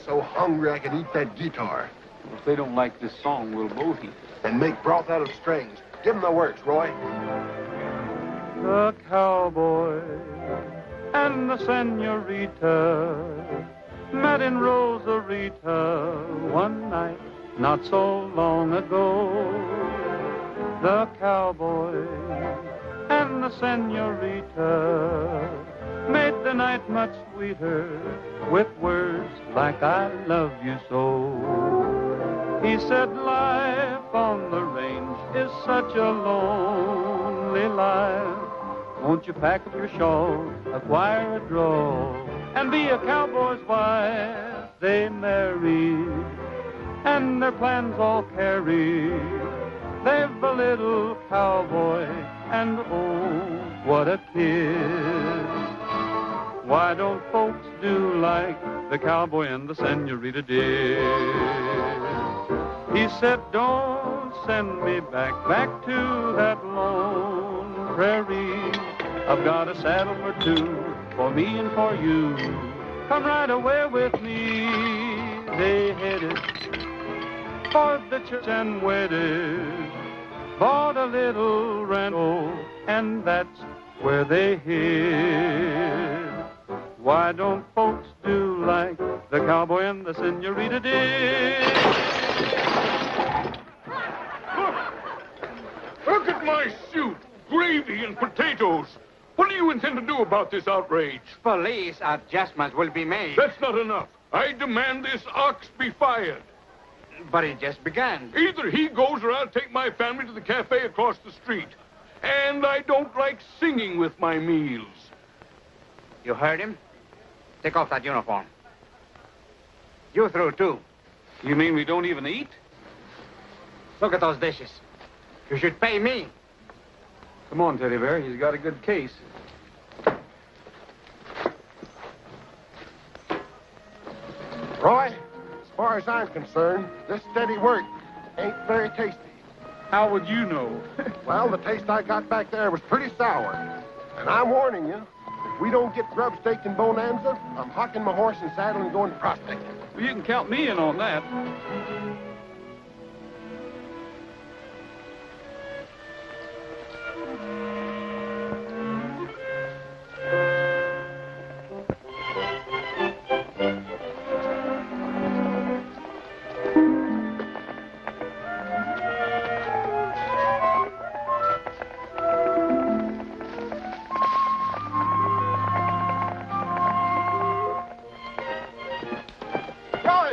so hungry I could eat that guitar. If they don't like this song, we'll both eat. And make broth out of strings. Give them the works, Roy. The cowboy and the senorita met in Rosarita one night not so long ago. The cowboy and the senorita made the night much sweeter with words like I love you so. He said life on the range is such a lonely life. Won't you pack up your shawl, acquire a draw, and be a cowboy's wife? They married, and their plans all carried. They've a little cowboy, and oh, what a kiss. Why don't folks do like the cowboy and the senorita did? He said, don't send me back to that lone prairie. I've got a saddle for two, for me and for you. Come right away with me. They headed for the church and waited, bought a little rental, and that's where they hid. Why don't folks do like the cowboy and the senorita did? Look at my suit, gravy and potatoes. What do you intend to do about this outrage? Police adjustments will be made. That's not enough. I demand this ox be fired. But it just began. Either he goes or I'll take my family to the cafe across the street. And I don't like singing with my meals. You heard him? Take off that uniform. You through, too. You mean we don't even eat? Look at those dishes. You should pay me. Come on, Teddy Bear. He's got a good case. Roy, as far as I'm concerned, this steady work ain't very tasty. How would you know? Well, the taste I got back there was pretty sour. And I'm warning you, if we don't get grub steak and bonanza, I'm hocking my horse and saddle and going prospecting. Well, you can count me in on that.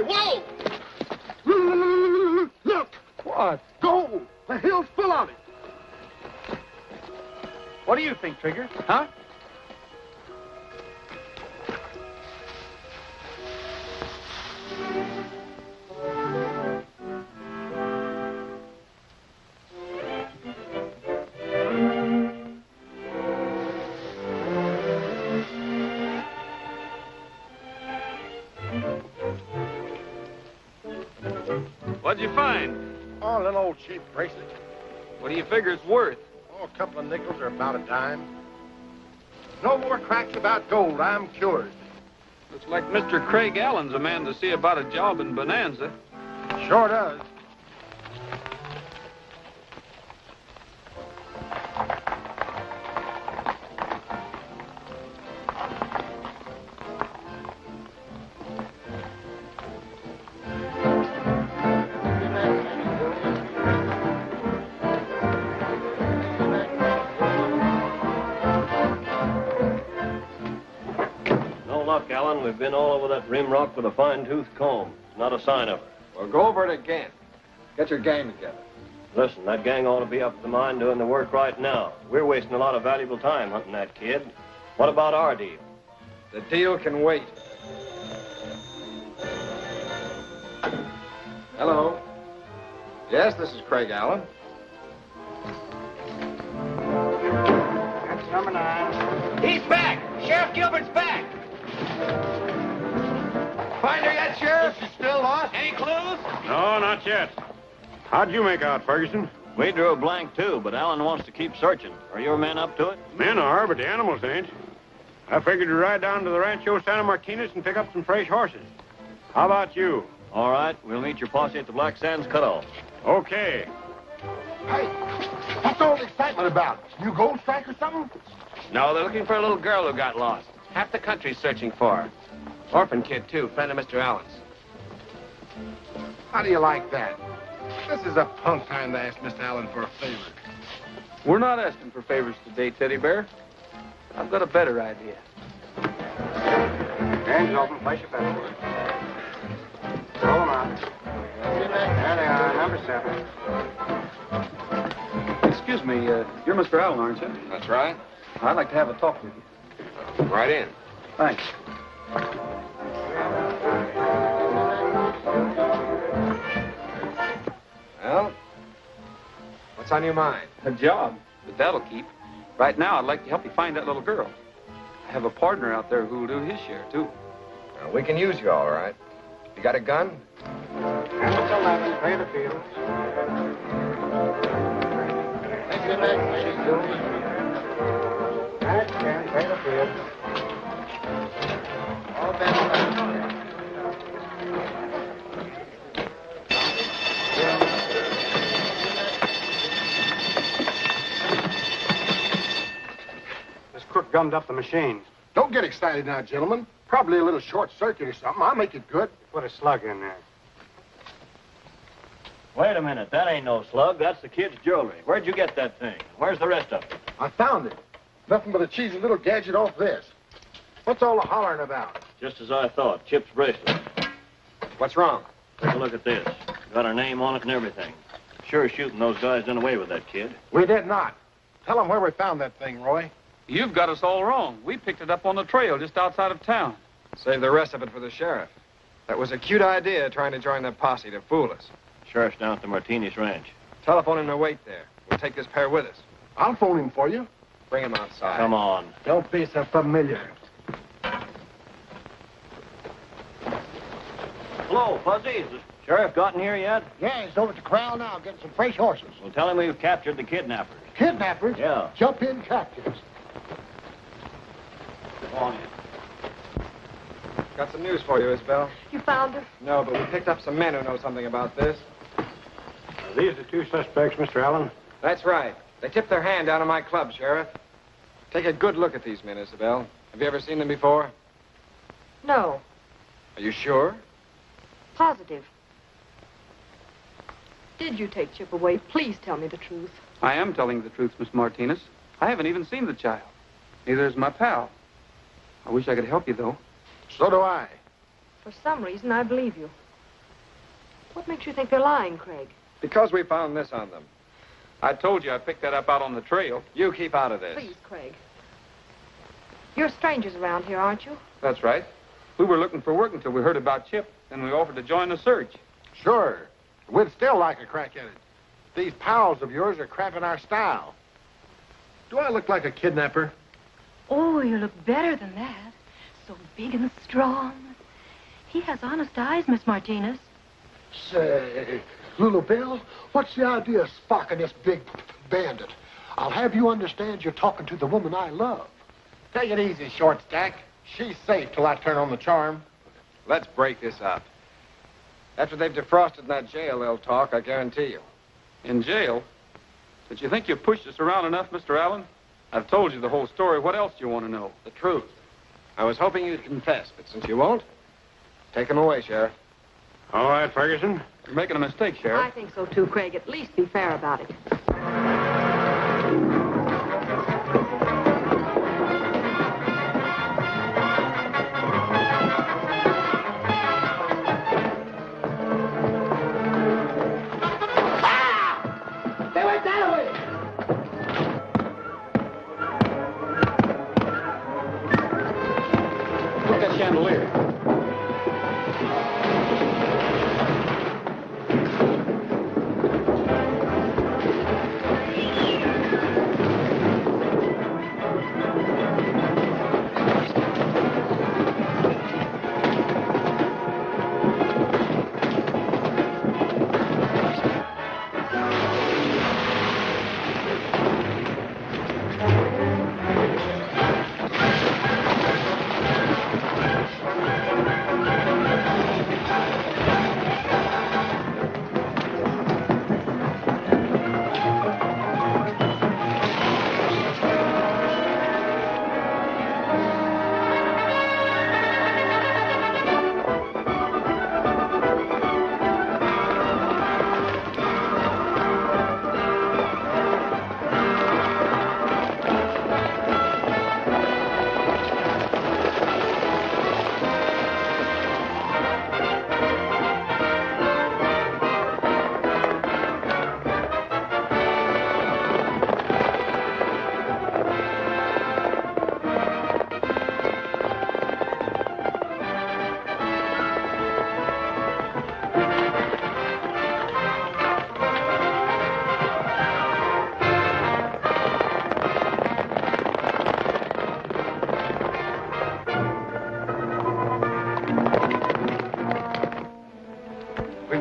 Whoa! Look! What? Gold! The hill's full of it! What do you think, Trigger? Huh? What'd you find? Oh, a little old cheap bracelet. What do you figure it's worth? Oh, a couple of nickels or about a dime. No more cracks about gold. I'm cured. Looks like Mr. Craig Allen's a man to see about a job in Bonanza. Sure does. Allen, we've been all over that rim rock with a fine-tooth comb. Not a sign of her. Well, go over it again. Get your gang together. Listen, that gang ought to be up at the mine doing the work right now. We're wasting a lot of valuable time hunting that kid. What about our deal? The deal can wait. Hello. Yes, this is Craig Allen. That's number 9. He's back! Sheriff Gilbert's back! Find her yet, Sheriff? Is she still lost? Any clues? No, not yet. How'd you make out, Ferguson? We drew a blank, too, but Allen wants to keep searching. Are your men up to it? Men are, but the animals ain't. I figured to ride down to the Rancho Santa Martinez and pick up some fresh horses. How about you? All right, we'll meet your posse at the Black Sands cutoff. Okay. Hey, what's all the excitement about? New gold strike or something? No, they're looking for a little girl who got lost. Half the country's searching for her. Orphan kid, too, friend of Mr. Allen's. How do you like that? This is a punk time to ask Mr. Allen for a favor. We're not asking for favors today, Teddy Bear. I've got a better idea. Hands open. Place your bets. Roll them out. There they are. Number 7. Excuse me, you're Mr. Allen, aren't you? That's right. I'd like to have a talk with you. Right in. Thanks. Well, what's on your mind? A job, but that'll keep. Right now, I'd like to help you find that little girl. I have a partner out there who'll do his share, too. Well, we can use you, all right. You got a gun? Hands 11. Pay the field. That's 10. Pay the field. All bets. This crook gummed up the machine. Don't get excited now, gentlemen. Probably a little short circuit or something. I'll make it good. Put a slug in there. Wait a minute, that ain't no slug. That's the kid's jewelry. Where'd you get that thing? Where's the rest of it? I found it. Nothing but a cheesy little gadget off this. What's all the hollering about? Just as I thought, Chip's bracelet. What's wrong? Take a look at this. Got our name on it and everything. Sure shooting those guys done away with that kid. We did not. Tell them where we found that thing, Roy. You've got us all wrong. We picked it up on the trail just outside of town. Save the rest of it for the sheriff. That was a cute idea, trying to join the posse to fool us. Sheriff's down at the Martinez Ranch. Telephone him to wait there. We'll take this pair with us. I'll phone him for you. Bring him outside. Come on. Don't be so familiar. Hello, Fuzzy. Is the sheriff gotten here yet? Yeah, he's over at the corral now, getting some fresh horses. Well, tell him we've captured the kidnappers. Kidnappers? Yeah. Jump in captives. Come on in. Got some news for you, Isabel. You found her? No, but we picked up some men who know something about this. Are these the two suspects, Mr. Allen? That's right. They tipped their hand down in my club, Sheriff. Take a good look at these men, Isabel. Have you ever seen them before? No. Are you sure? Positive. Did you take Chip away? Please tell me the truth. I am telling the truth, Miss Martinez. I haven't even seen the child. Neither is my pal. I wish I could help you, though. So do I. For some reason, I believe you. What makes you think they're lying, Craig? Because we found this on them. I told you I picked that up out on the trail. You keep out of this. Please, Craig. You're strangers around here, aren't you? That's right. We were looking for work until we heard about Chip, and we offered to join the search. Sure. We'd still like a crack at it. These pals of yours are crapping our style. Do I look like a kidnapper? Oh, you look better than that. So big and strong. He has honest eyes, Miss Martinez. Say, Lulu Bell, what's the idea of sparking this big bandit? I'll have you understand you're talking to the woman I love. Take it easy, Short Stack. She's safe till I turn on the charm. Let's break this up. After they've defrosted that jail, they'll talk, I guarantee you. In jail? Did you think you pushed us around enough, Mr. Allen? I've told you the whole story. What else do you want to know? The truth. I was hoping you'd confess, but since you won't, take him away, Sheriff. All right, Ferguson. You're making a mistake, I Sheriff. think so, too, Craig. At least be fair about it. Look at that chandelier.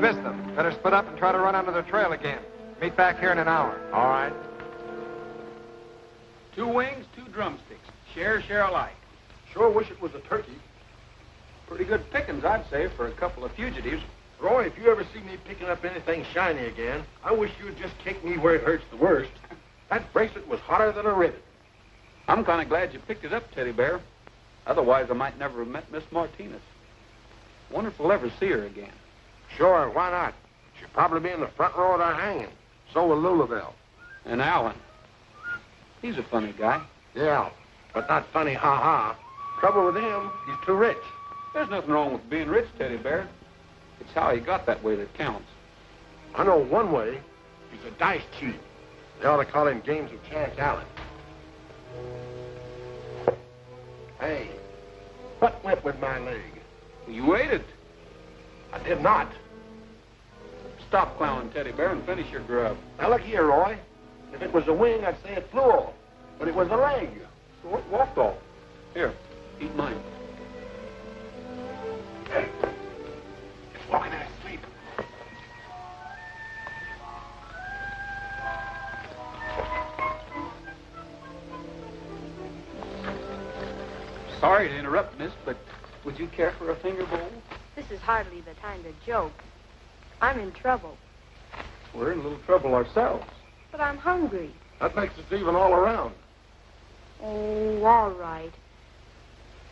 missed them. Better split up and try to run onto their trail again. Meet back here in an hour. All right. 2 wings, 2 drumsticks. Share alike. Sure wish it was a turkey. Pretty good pickings, I'd say, for a couple of fugitives. Roy, if you ever see me picking up anything shiny again, I wish you'd just kick me where it hurts the worst. That bracelet was hotter than a rivet. I'm kind of glad you picked it up, Teddy Bear. Otherwise, I might never have met Miss Martinez. Wonder if we'll ever see her again. Sure, why not? She'll probably be in the front row of the hanging. So will Lulabelle. And Alan. He's a funny guy. Yeah, but not funny, ha-ha. Trouble with him, he's too rich. There's nothing wrong with being rich, Teddy Bear. It's how he got that way that counts. I know one way. He's a dice chief. They ought to call him Games of Chance Allen. Hey, what went with my leg? You waited. I did not. Stop clowning, Teddy Bear, and finish your grub. Now look here, Roy. If it was a wing, I'd say it flew off. But it was a leg. So it walked off. Here, eat mine. Hey, it's walking in his sleep. Sorry to interrupt, miss, but would you care for a finger bowl? This is hardly the time to joke. I'm in trouble, We're in a little trouble ourselves. but I'm hungry. That makes us even all around. Oh, all right.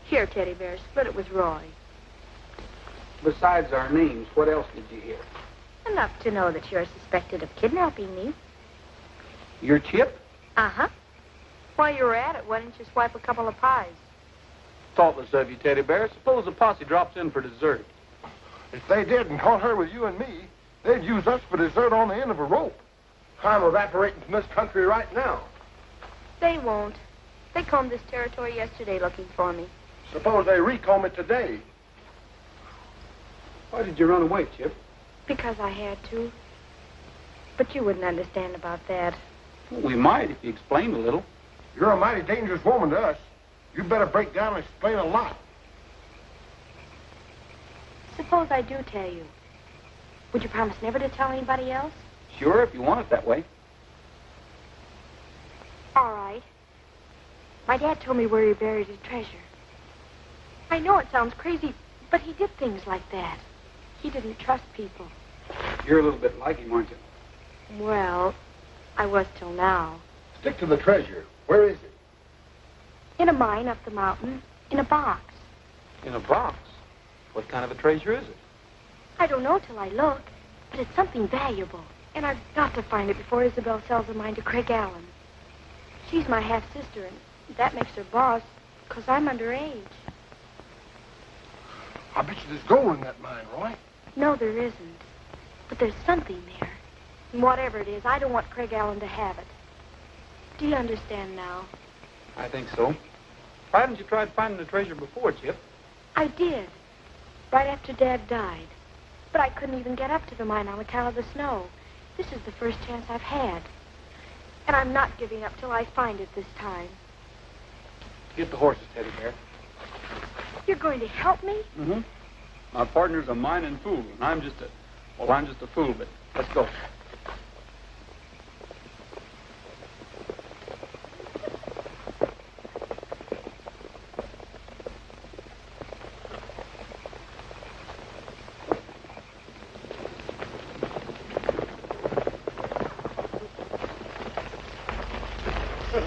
Here, Teddy Bear, split it with Roy. Besides our names, what else did you hear? Enough to know that you're suspected of kidnapping me. Your Chip? Uh-huh. While you were at it, why didn't you swipe a couple of pies? Thoughtless of you, Teddy Bear. Suppose the posse drops in for dessert. If they did and caught her with you and me, they'd use us for dessert on the end of a rope. I'm evaporating from this country right now. They won't. They combed this territory yesterday looking for me. Suppose they recomb it today. Why did you run away, Chip? Because I had to. But you wouldn't understand about that. Well, we might if you explained a little. You're a mighty dangerous woman to us. You better break down and explain a lot. Suppose I do tell you. Would you promise never to tell anybody else? Sure, if you want it that way. All right. My dad told me where he buried his treasure. I know it sounds crazy, but he did things like that. He didn't trust people. You're a little bit like him, aren't you? Well, I was till now. Stick to the treasure. Where is it? In a mine up the mountain, in a box. In a box? What kind of a treasure is it? I don't know till I look, but it's something valuable. And I've got to find it before Isabel sells the mine to Craig Allen. She's my half-sister, and that makes her boss, because I'm underage. I bet you there's gold in that mine, Roy. No, there isn't. But there's something there. And whatever it is, I don't want Craig Allen to have it. Do you understand now? I think so. Why haven't you tried finding the treasure before, Chip? I did. Right after Dad died. But I couldn't even get up to the mine on account of the snow. This is the first chance I've had. And I'm not giving up till I find it this time. Get the horses, Teddy Bear. You're going to help me? Mm-hmm. My partner's a mining fool, and I'm just a fool, but let's go.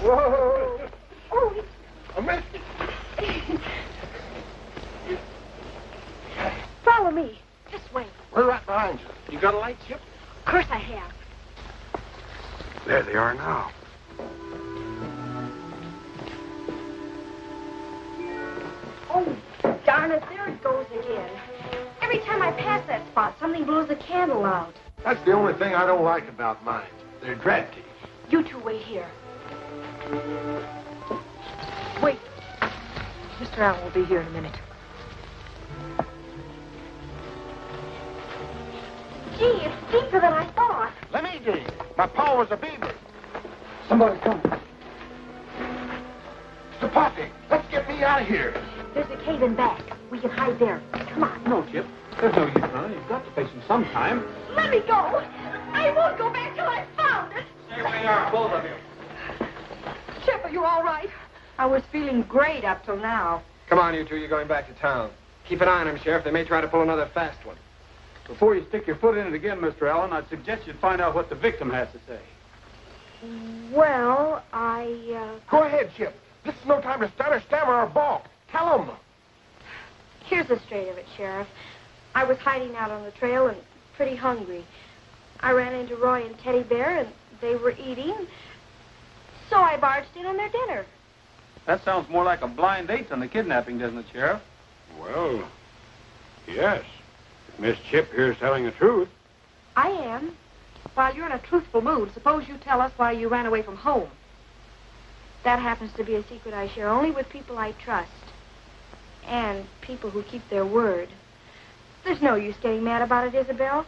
Whoa! Oh, I missed it. follow me. This way. We're right behind you. You got a light, Chip? Of course I have. There they are now. Oh, darn it, there it goes again. Every time I pass that spot, something blows the candle out. That's the only thing I don't like about mines. They're drafty. You two wait here. Wait. Mr. Allen will be here in a minute. Gee, it's deeper than I thought. Let me dig. My paw was a beaver. Somebody come. Mr. Poppy, let's get me out of here. There's a cave in back. We can hide there. Come on. No, Chip. There's no use running. You've got to face him sometime. Let me go. I won't go back till I've found it. Stay where you are, both of you. Chip, are you all right? I was feeling great up till now. Come on, you two. You're going back to town. Keep an eye on him, Sheriff. They may try to pull another fast one. Before you stick your foot in it again, Mr. Allen, I'd suggest you find out what the victim has to say. Well, Go ahead, Chip. This is no time to stutter, stammer, or balk. Tell them. Here's the straight of it, Sheriff. I was hiding out on the trail and pretty hungry. I ran into Roy and Teddy Bear, and they were eating. So I barged in on their dinner. That sounds more like a blind date than a kidnapping, doesn't it, Sheriff? Well, yes. If Miss Chip here's telling the truth. I am. While you're in a truthful mood, suppose you tell us why you ran away from home. That happens to be a secret I share only with people I trust. And people who keep their word. There's no use getting mad about it, Isabel.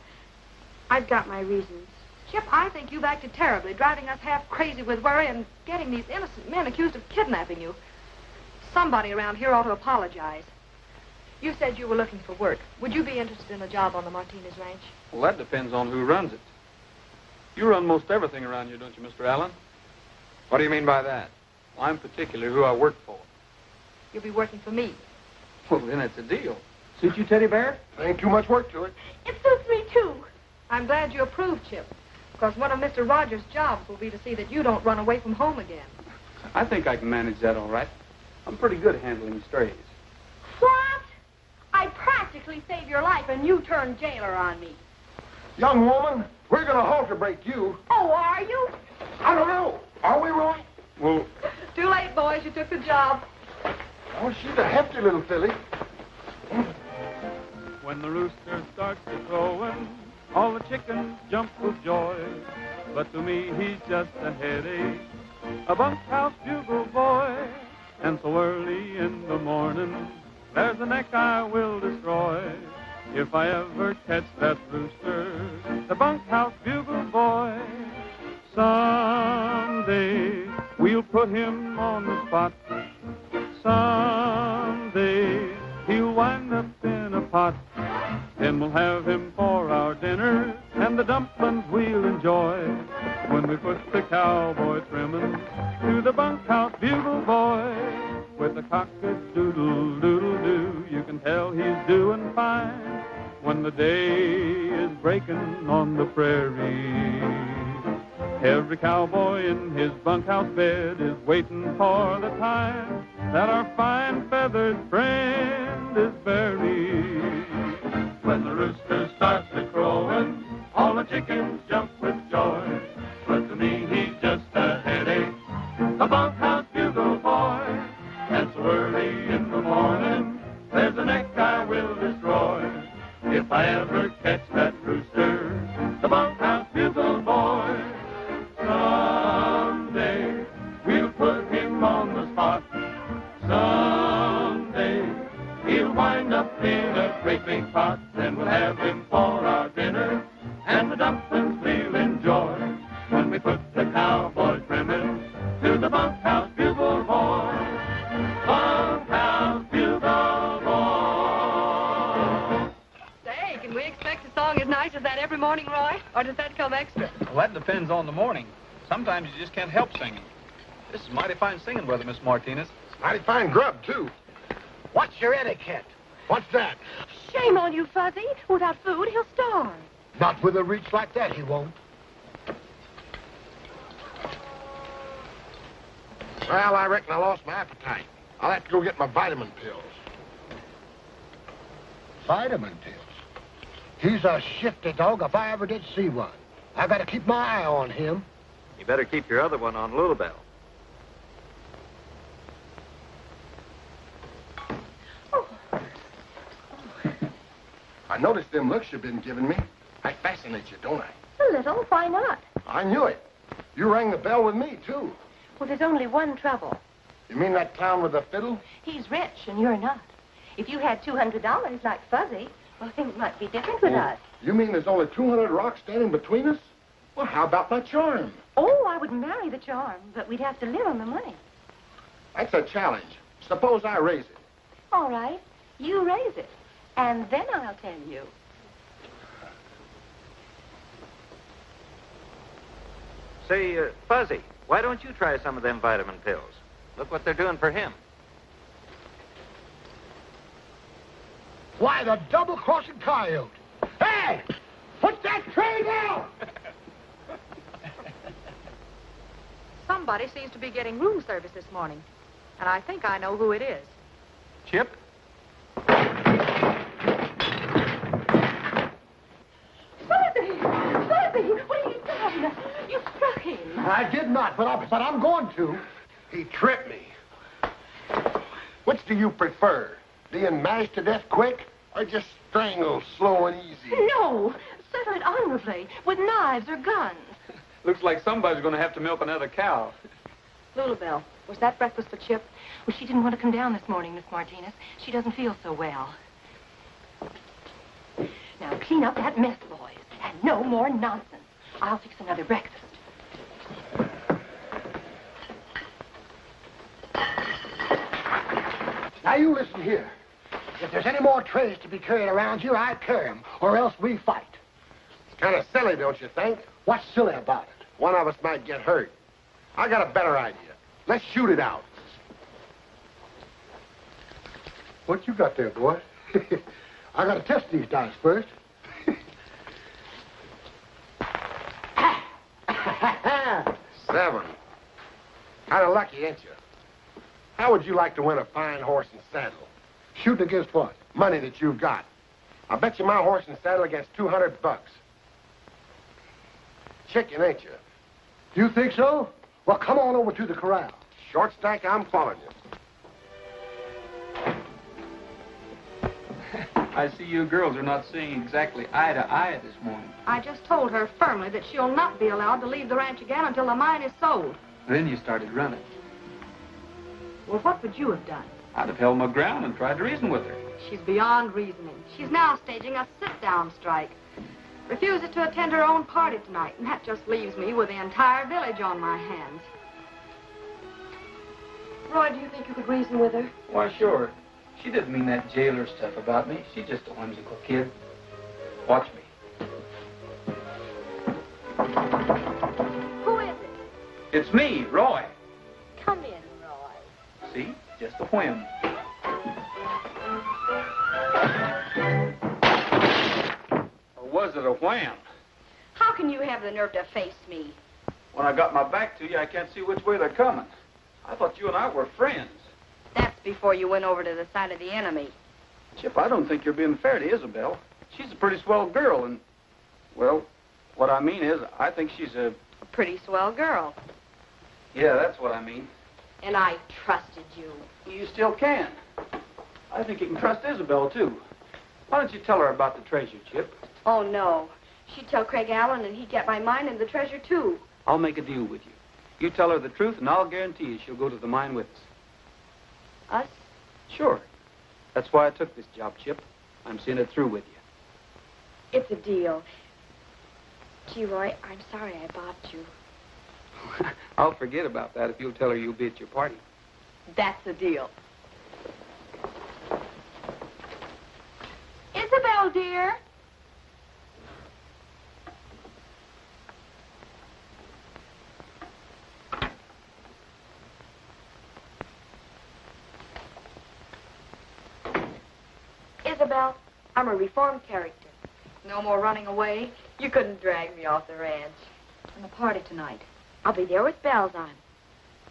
I've got my reasons. Chip, I think you've acted terribly, driving us half crazy with worry and getting these innocent men accused of kidnapping you. Somebody around here ought to apologize. You said you were looking for work. Would you be interested in a job on the Martinez Ranch? Well, that depends on who runs it. You run most everything around here, don't you, Mr. Allen? What do you mean by that? Well, I'm particular who I work for. You'll be working for me. Well, then it's a deal. Suit you, Teddy Bear? There ain't too much work to it. It suits me, too. I'm glad you approve, Chip, because one of Mr. Rogers' jobs will be to see that you don't run away from home again. I think I can manage that all right. I'm pretty good at handling strays. What? I practically saved your life, and you turned jailer on me. Young woman, we're going to halter break you. Oh, are you? I don't know. Are we, Roy? Well, Too late, boys. You took the job. Oh, she's a hefty little filly. When the rooster starts to crowing, all the chickens jump with joy. But to me, he's just a headache, a bunkhouse bugle boy. And so early in the morning, there's a neck I will destroy. If I ever catch that rooster, the bunkhouse bugle boy. Someday, we'll put him on the spot. Someday, he'll wind up in a pot. Then we'll have him for our dinner, and the dumplings we'll enjoy. When we put the cowboy trimming to the bunkhouse bugle boy. With a cock-a-doodle-doodle-doo, you can tell he's doing fine. When the day is breaking on the prairie, every cowboy in his bunkhouse bed is waiting for the time that our fine feathered friend is buried. When the rooster starts to crowing, all the chickens jump with joy. But to me, he's just a headache, a bunkhouse bugle boy. And so early in the morning, there's a neck I will destroy. If I ever catch that rooster, the bunkhouse bugle boy. Someday, we'll put him on the spot. Someday, he'll wind up in a great big pot. Then we'll have him for our dinner, and the dumplings we'll enjoy. When we put the cowboy trimming to the bunkhouse bugle boy. Bunkhouse bugle boy. Say, can we expect a song as nice as that every morning, Roy? Or does that come extra? well, that depends on the morning. Sometimes you just can't help singing. This is mighty fine singing weather, Miss Martinez. Mighty fine grub, too. What's your etiquette? What's that? Shame on you, Fuzzy. Without food, he'll starve. Not with a reach like that, he won't. Well, I reckon I lost my appetite. I'll have to go get my vitamin pills. Vitamin pills? He's a shifty dog if I ever did see one. I gotta keep my eye on him. You better keep your other one on Lulabelle. I noticed them looks you've been giving me. I fascinate you, don't I? A little. Why not? I knew it. You rang the bell with me, too. Well, there's only one trouble. You mean that clown with the fiddle? He's rich, and you're not. If you had $200 like Fuzzy, well, things might be different with us. You mean there's only 200 rocks standing between us? Well, how about my charm? Oh, I would marry the charm, but we'd have to live on the money. That's a challenge. Suppose I raise it. All right, you raise it. And then I'll tell you. Say, Fuzzy, why don't you try some of them vitamin pills? Look what they're doing for him. Why, the double-crossing coyote. Hey! Put that tray down! Somebody seems to be getting room service this morning. And I think I know who it is. Chip? Fuzzy! Fuzzy! What have you done? You struck him. I did not, but I'm going to. He tripped me. Which do you prefer? Being mashed to death quick, or just strangled slow and easy? No! Settle it honorably, with knives or guns. Looks like somebody's going to have to milk another cow. Lulabelle, was that breakfast for Chip? Well, she didn't want to come down this morning, Miss Martinez. She doesn't feel so well. Now, clean up that mess, boys, and no more nonsense. I'll fix another breakfast. Now, you listen here. If there's any more trays to be carried around here, I carry them, or else we fight. It's kind of silly, don't you think? What's silly about it? One of us might get hurt. I got a better idea. Let's shoot it out. What you got there, boy? I gotta test these dice first. 7. Kind of lucky, ain't you? How would you like to win a fine horse and saddle? Shooting against what? Money that you've got. I bet you my horse and saddle against $200. Chicken, ain't you? You think so? Well, come on over to the corral. Short stack, I'm following you. I see you girls are not seeing exactly eye to eye this morning. I just told her firmly that she'll not be allowed to leave the ranch again until the mine is sold. Then you started running. Well, what would you have done? I'd have held my ground and tried to reason with her. She's beyond reasoning. She's now staging a sit-down strike. Refuses to attend her own party tonight, and that just leaves me with the entire village on my hands. Roy, do you think you could reason with her? Why, sure. She didn't mean that jailer stuff about me. She's just a whimsical kid. Watch me. Who is it? It's me, Roy. Come in, Roy. See? Just a whim. Or was it a wham? How can you have the nerve to face me? When I got my back to you, I can't see which way they're coming. I thought you and I were friends. That's before you went over to the side of the enemy. Chip, I don't think you're being fair to Isabel. She's a pretty swell girl, and, well, what I mean is, I think she's a pretty swell girl. Yeah, that's what I mean. And I trusted you. You still can. I think you can trust Isabel, too. Why don't you tell her about the treasure, Chip? Oh, no. She'd tell Craig Allen, and he'd get my mine and the treasure, too. I'll make a deal with you. You tell her the truth, and I'll guarantee you she'll go to the mine with us. Us? Sure. That's why I took this job, Chip. I'm seeing it through with you. It's a deal. Gee, Roy, I'm sorry I bothered you. I'll forget about that if you'll tell her you'll be at your party. That's a deal. Isabel, dear. Isabel, I'm a reformed character. No more running away. You couldn't drag me off the ranch. And the party tonight. I'll be there with bells on.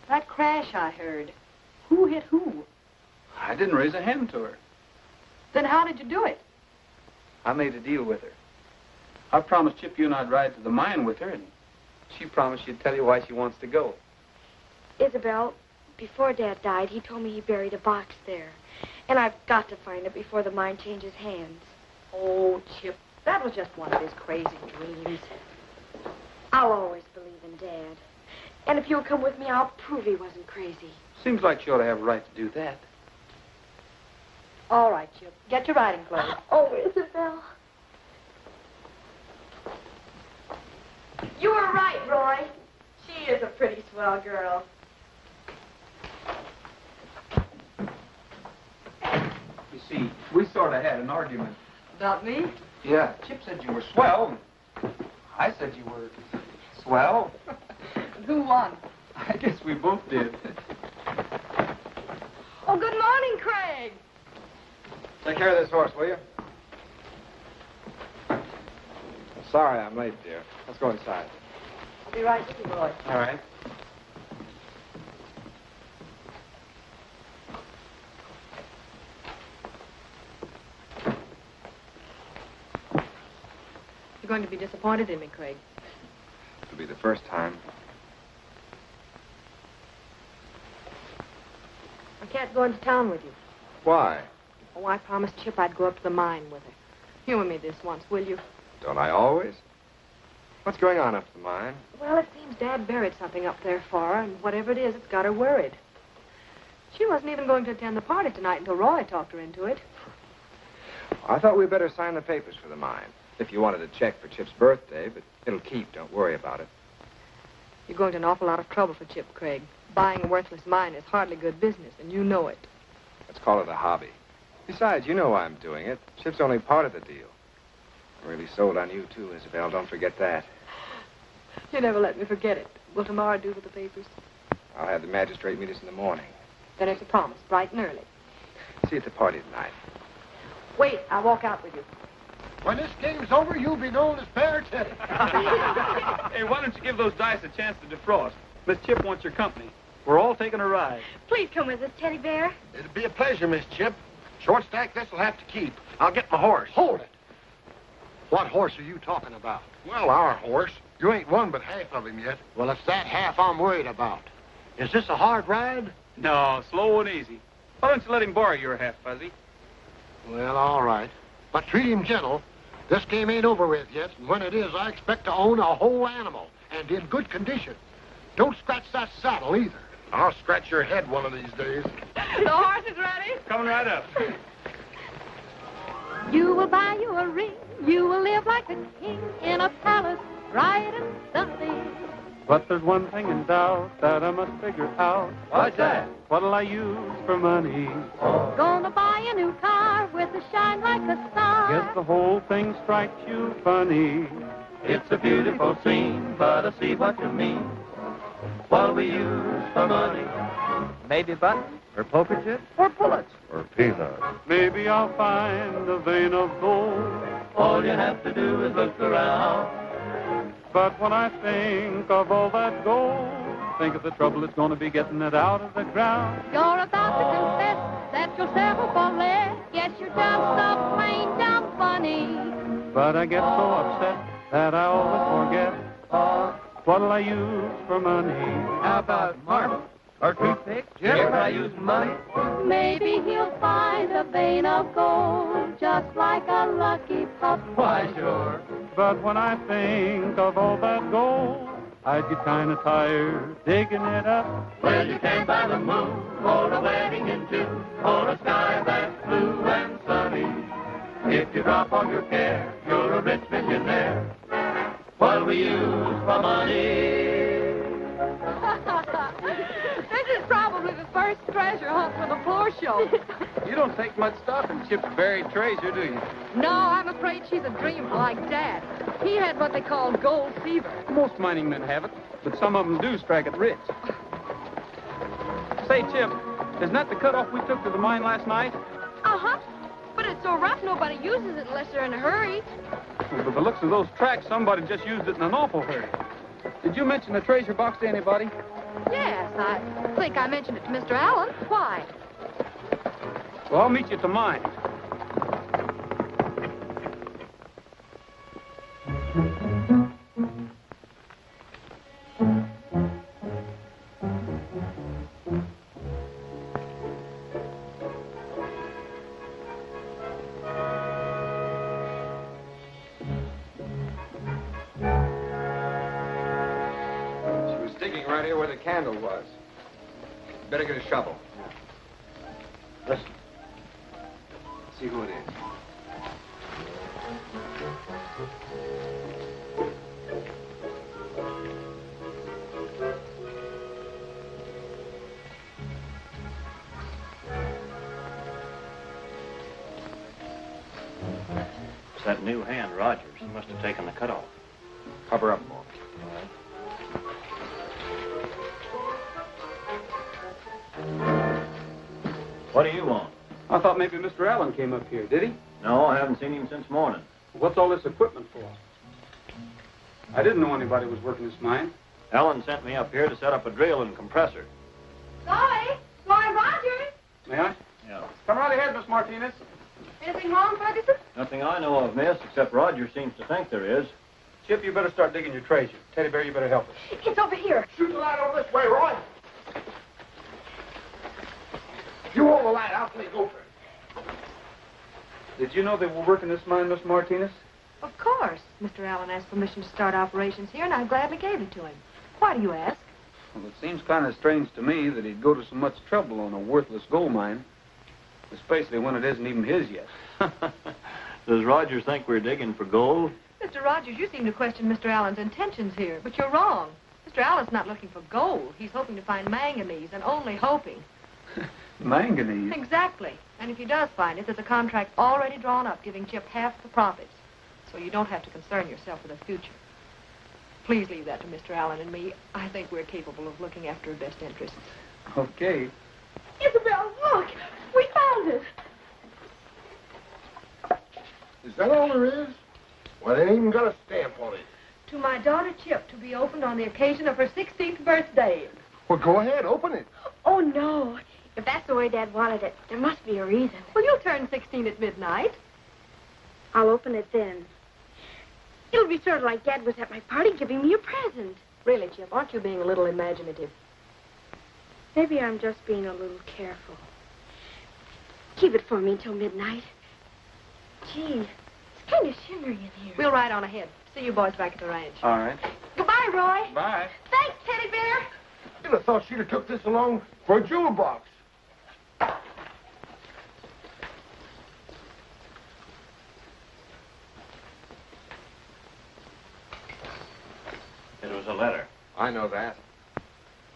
That crash I heard. Who hit who? I didn't raise a hand to her. Then how did you do it? I made a deal with her. I promised Chip you and I'd ride to the mine with her, and she promised she'd tell you why she wants to go. Isabel, before Dad died, he told me he buried a box there. And I've got to find it before the mine changes hands. Oh, Chip, that was just one of his crazy dreams. I'll always believe in Dad. And if you'll come with me, I'll prove he wasn't crazy. Seems like she ought to have a right to do that. All right, Chip. Get your riding clothes. Oh, Isabel. You were right, Roy. She is a pretty swell girl. You see, we sort of had an argument. About me? Yeah, Chip said you were swell. I said you were swell. Who won? I guess we both did. Oh, good morning, Craig. Take care of this horse, will you? Sorry I'm late, dear. Let's go inside. I'll be right with you, boy. All right. You're going to be disappointed in me, Craig. It'll be the first time. I can't go into town with you. Why? Oh, I promised Chip I'd go up to the mine with her. Humor me this once, will you? Don't I always? What's going on up at the mine? Well, it seems Dad buried something up there for her, and whatever it is, it's got her worried. She wasn't even going to attend the party tonight until Roy talked her into it. I thought we'd better sign the papers for the mine. If you wanted a check for Chip's birthday, but it'll keep. Don't worry about it. You're going to an awful lot of trouble for Chip, Craig. Buying a worthless mine is hardly good business, and you know it. Let's call it a hobby. Besides, you know why I'm doing it. Chip's only part of the deal. I'm really sold on you, too, Isabel. Don't forget that. You never let me forget it. Will tomorrow do with the papers? I'll have the magistrate meet us in the morning. Then it's a promise, bright and early. See you at the party tonight. Wait, I'll walk out with you. When this game's over, you'll be known as Bear Teddy. Hey, why don't you give those dice a chance to defrost? Miss Chip wants your company. We're all taking a ride. Please come with us, Teddy Bear. It'll be a pleasure, Miss Chip. Short stack, this'll have to keep. I'll get my horse. Hold it. What horse are you talking about? Well, our horse. You ain't won but half of him yet. Well, it's that half I'm worried about. Is this a hard ride? No, slow and easy. Why don't you let him borrow your half, Fuzzy? Well, all right. But treat him gentle. This game ain't over with yet, and when it is, I expect to own a whole animal, and in good condition. Don't scratch that saddle, either. I'll scratch your head one of these days. The horse is ready. Coming right up. You will buy you a ring. You will live like a king in a palace, bright and sunny. But there's one thing in doubt that I must figure out. What's that? What'll I use for money? Gonna buy a new car with a shine like a star. Guess the whole thing strikes you funny. It's a beautiful scene, but I see what you mean. What we use for money? Maybe buttons, or poker chips, or bullets, or peanuts. Maybe I'll find a vein of gold. All you have to do is look around. But when I think of all that gold, think of the trouble it's going to be getting it out of the ground. You're about to confess that you'll settle for less. Yes, you're just so plain dumb funny. But I get so upset that I always forget. What'll I use for money? How about marbles, or toothpicks? If I use money, Maybe he'll find a vein of gold, just like a lucky pup. why sure. But when I think of all that gold, I'd get kind of tired digging it up. Well, you can buy the moon, or a wedding in June, or a sky that's blue and sunny. If you drop all your care, you're a rich millionaire. What we use for money? This is probably the first treasure hunt for the poor show. You don't take much stock in Chip's buried treasure, do you? No, I'm afraid she's a dreamer like Dad. He had what they call gold fever. Most mining men have it, but some of them do strike it rich. Say, Chip, isn't that the cutoff we took to the mine last night? Uh-huh. But it's so rough, nobody uses it unless they're in a hurry. Well, by the looks of those tracks, somebody just used it in an awful hurry. Did you mention the treasure box to anybody? Yes, I think I mentioned it to Mr. Allen. Why? Well, I'll meet you at the mine. Digging right here where the candle was. Better get a shovel. Listen. See who it is. that new hand, Rogers. He must have taken the cut off. Cover up, Mom. What do you want? I thought maybe Mr. Allen came up here. Did he? No, I haven't seen him since morning. What's all this equipment for? I didn't know anybody was working this mine. Ellen sent me up here to set up a drill and compressor. Sorry, Rogers. May I? Yeah. Come right ahead, Miss Martinez. Anything wrong, Ferguson? Nothing I know of, miss, except Roger seems to think there is. Chip, you better start digging your treasure. Teddy Bear, you better help us. It's over here. Shoot the light over this way, Roy. If you hold the light, I'll take over. Did you know they were working this mine, Miss Martinez? Of course. Mr. Allen asked permission to start operations here, and I gladly gave it to him. Why do you ask? Well, it seems kind of strange to me that he'd go to so much trouble on a worthless gold mine, especially when it isn't even his yet. Does Roger think we're digging for gold? Mr. Rogers, you seem to question Mr. Allen's intentions here, but you're wrong. Mr. Allen's not looking for gold. He's hoping to find manganese, and only hoping. Manganese? Exactly. And if he does find it, there's a contract already drawn up giving Chip half the profits. So you don't have to concern yourself with the future. Please leave that to Mr. Allen and me. I think we're capable of looking after her best interests. Okay. Isabel, look. We found it. Is that all there is? Well, it ain't even got a stamp on it. To my daughter Chip, to be opened on the occasion of her 16th birthday. Well, go ahead, open it. Oh, no. If that's the way Dad wanted it, there must be a reason. Well, you'll turn 16 at midnight. I'll open it then. It'll be sort of like Dad was at my party giving me a present. Really, Chip, aren't you being a little imaginative? Maybe I'm just being a little careful. Keep it for me till midnight. Gee, it's kind of shimmery in here. We'll ride on ahead. See you boys back at the ranch. All right. Goodbye, Roy. Bye. Thanks, Teddy Bear. You'd have thought she'd have took this along for a jewel box. It was a letter. I know that.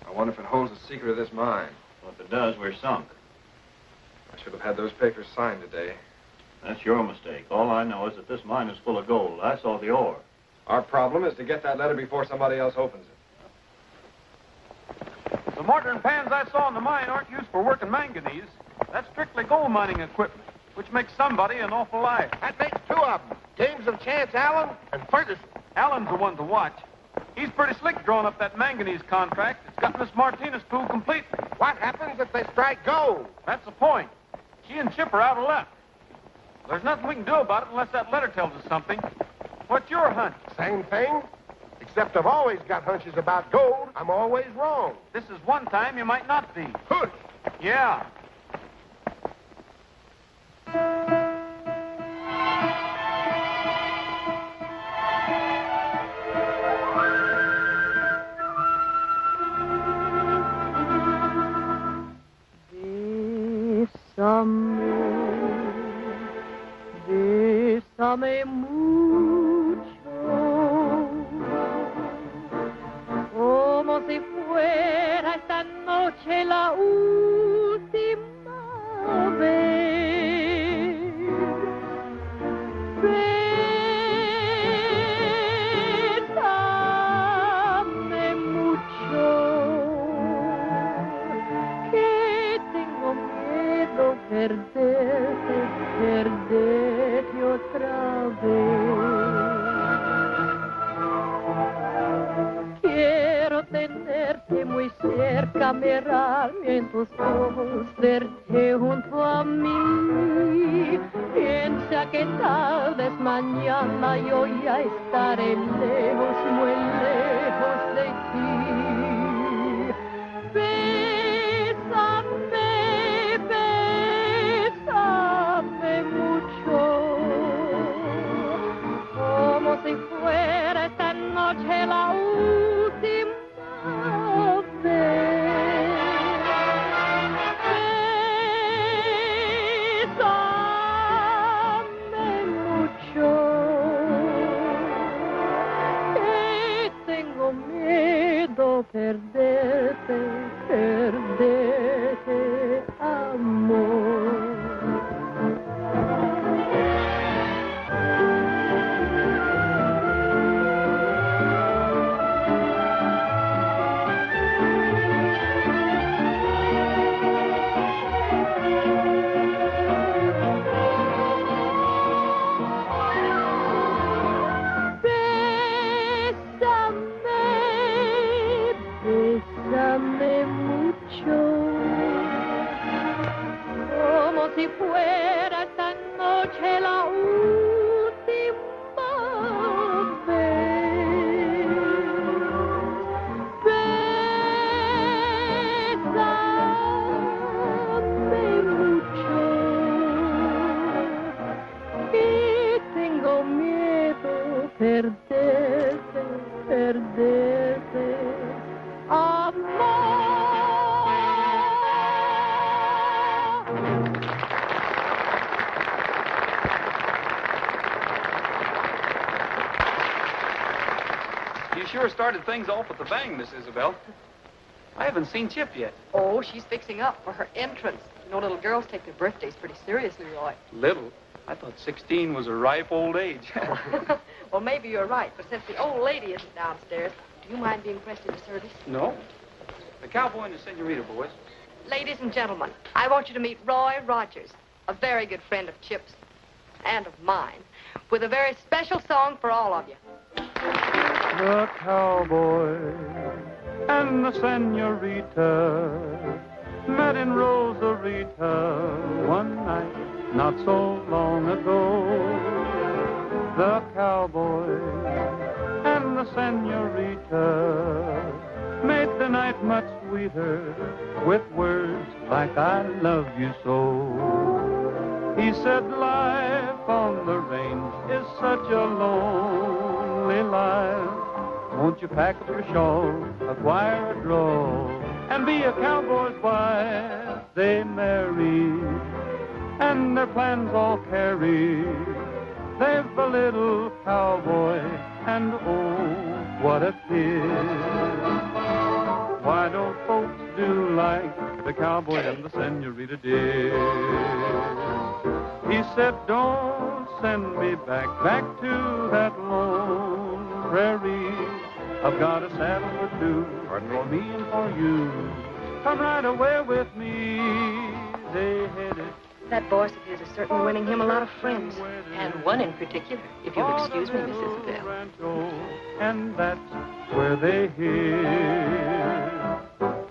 I wonder if it holds the secret of this mine. Well, if it does, we're sunk. I should have had those papers signed today. That's your mistake. All I know is that this mine is full of gold. I saw the ore. Our problem is to get that letter before somebody else opens it. The mortar and pans I saw in the mine aren't used for working manganese. That's strictly gold mining equipment, which makes somebody an awful liar. That makes two of them. James of Chance Allen and Ferguson. Allen's the one to watch. He's pretty slick drawing up that manganese contract. It's got Miss Martinez fooled completely. What happens if they strike gold? That's the point. She and Chip are out of luck. There's nothing we can do about it unless that letter tells us something. What's your hunch? Same thing. Except I've always got hunches about gold. I'm always wrong. This is one time you might not be. Hush. Yeah. Bésame mucho, como si fuera esta noche la última vez. Bésame mucho, que tengo miedo perderte otra vez. Quiero tenerte muy cerca, mirarme en tus ojos, verte junto a mí. Piensa que tal vez mañana yo ya estaré lejos, muy lejos de ti. Bésame mucho, como si fuera esta noche la última vez. Bésame mucho, que tengo miedo perderte, amor. perderte, perderte, amor. You sure started things off with the bang, Miss Isabel. I haven't seen Chip yet. Oh, she's fixing up for her entrance. You know, little girls take their birthdays pretty seriously, Roy. Little? I thought 16 was a ripe old age. Well, maybe you're right, but since the old lady isn't downstairs, do you mind being pressed into service? No. The Cowboy and the Senorita, boys. Ladies and gentlemen, I want you to meet Roy Rogers, a very good friend of Chip's and of mine, with a very special song for all of you. The cowboy and the senorita met in Rosarita one night not so long ago. The cowboy and the senorita made the night much sweeter with words like I love you so. He said life on the range is such a lonely life. Won't you pack up your shawl, acquire a drawl, and be a cowboy's wife? They married, and their plans all carried. They've a little cowboy, and oh, what a kid. Why don't folks do like the cowboy and the senorita did? He said, don't send me back to that lone prairie. I've got a saddle or two for me and for you. Come right away with me. They headed. That voice of his is certainly winning him a lot of friends, and one in particular, if you'll excuse me, Miss Isabel. And that's where they hear.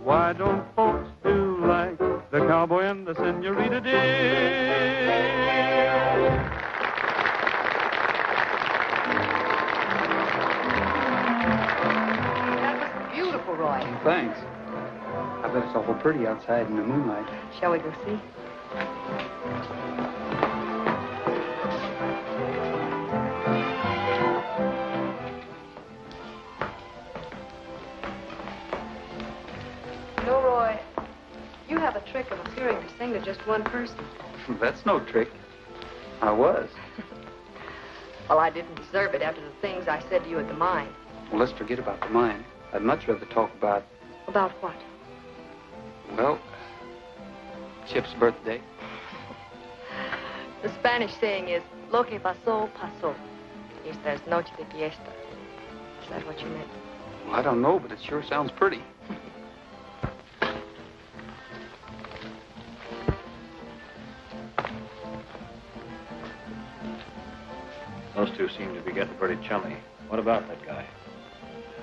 Why don't folks do like the cowboy and the senorita did? Beautiful, Roy. Thanks. I bet it's awful pretty outside in the moonlight. Shall we go see? You know, Roy, you have a trick of appearing to sing to just one person. That's no trick. I was. Well, I didn't deserve it after the things I said to you at the mine. Well, let's forget about the mine. I'd much rather talk about... About what? Well, Chip's birthday. The Spanish saying is, lo que pasó, pasó. Esta es noche de fiesta. Is that what you meant? Well, I don't know, but it sure sounds pretty. Those two seem to be getting pretty chummy. What about that guy?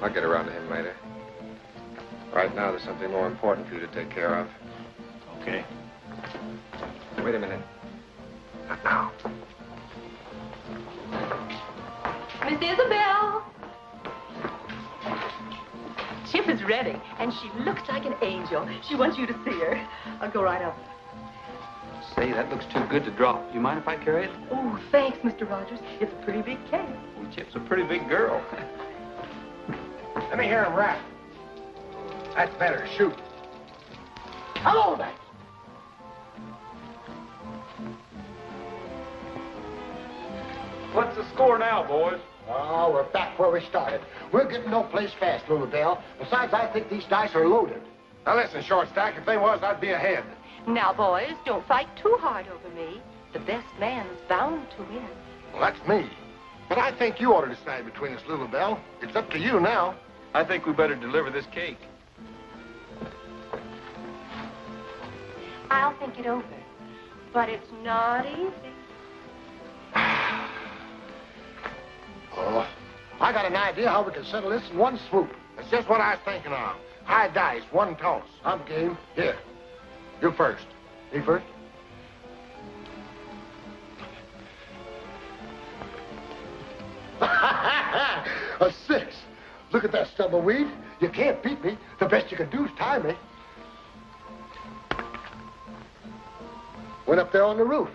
I'll get around to him later. Right now, there's something more important for you to take care of. Okay. Wait a minute. Not now. Miss Isabel! Chip is ready, and she looks like an angel. She wants you to see her. I'll go right up. Say, that looks too good to drop. Do you mind if I carry it? Oh, thanks, Mr. Rogers. It's a pretty big cake. Well, Chip's a pretty big girl. Let me hear him rap. That's better. Shoot. Hello there. What's the score now, boys? Oh, we're back where we started. We're getting no place fast, Little Bell. Besides, I think these dice are loaded. Now listen, Short Stack, if they was, I'd be ahead. Now, boys, don't fight too hard over me. The best man's bound to win. Well, that's me. But I think you ought to decide between us, Little Bell. It's up to you now. I think we better deliver this cake. I'll think it over. But it's not easy. Oh, I got an idea how we can settle this in one swoop. That's just what I was thinking of. High dice, one toss. I'm game. Here. You first. Me first? A 6. Look at that stub of weed. You can't beat me. The best you can do is tie me. Went up there on the roof.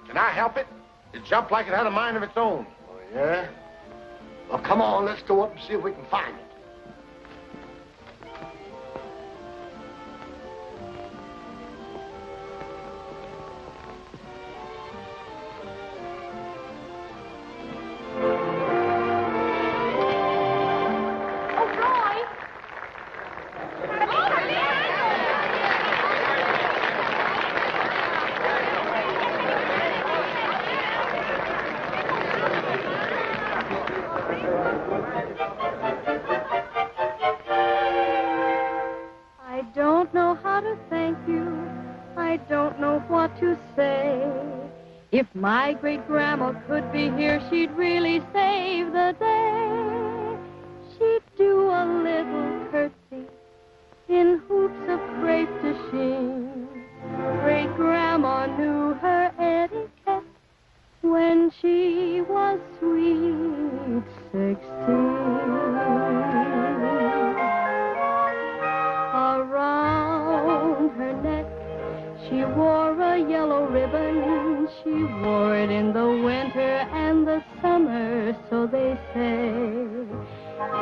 Can I help it? It jumped like it had a mind of its own. Oh, yeah? Come on, let's go up and see if we can find it. I don't know how to thank you. I don't know what to say. If my great-grandma could be here, she'd really save the day. She'd do a little curtsy in hoops of crepe de chine. Great-grandma knew her etiquette when she was sweet 16. Around her neck, she wore a yellow ribbon. She wore it in the winter and the summer, so they say.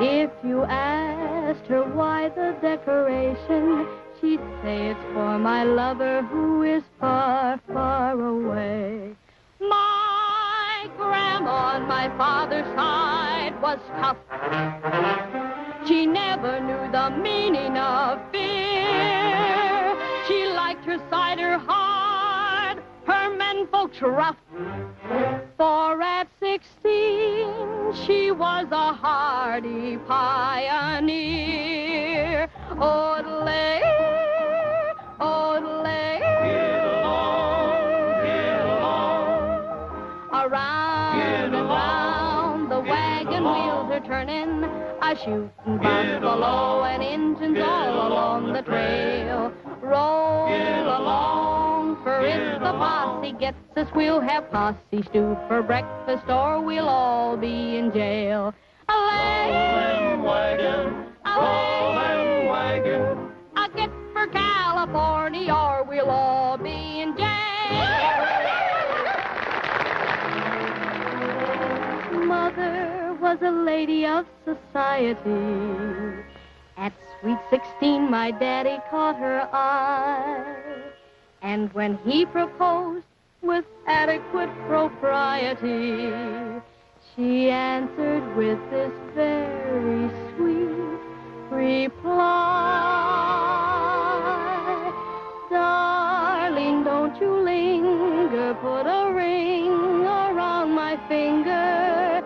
If you asked her why the decoration, she'd say it's for my lover who is far, far away. My grandma on my father's side was tough. She never knew the meaning of fear. She liked her cider hard, her men folks rough. For at 16, she was a hardy pioneer. Odelay, odelay. Get along. Around and round, the wagon wheels are turning. A shooting buffalo and engines all along the trail. Roll along, for if the posse gets us, we'll have posse stew for breakfast, or we'll all be in jail. Away, wagon, away, wagon. I'll get for California, or we'll all be in jail. Mother was a lady of society. At sweet 16, my daddy caught her eye. And when he proposed with adequate propriety, she answered with this very sweet reply. Darling, don't you linger, put a ring around my finger.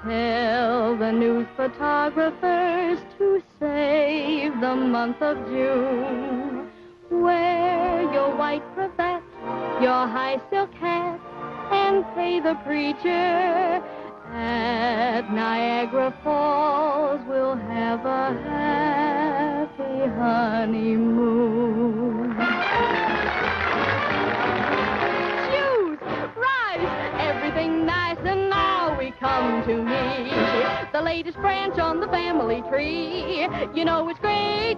Tell the news photographers to save the month of June. Wear your white cravat, your high silk hat, and pay the preacher. At Niagara Falls, we'll have a happy honeymoon. Shoes, rice, everything nice, and now we come to me, the latest branch on the family tree. You know it's great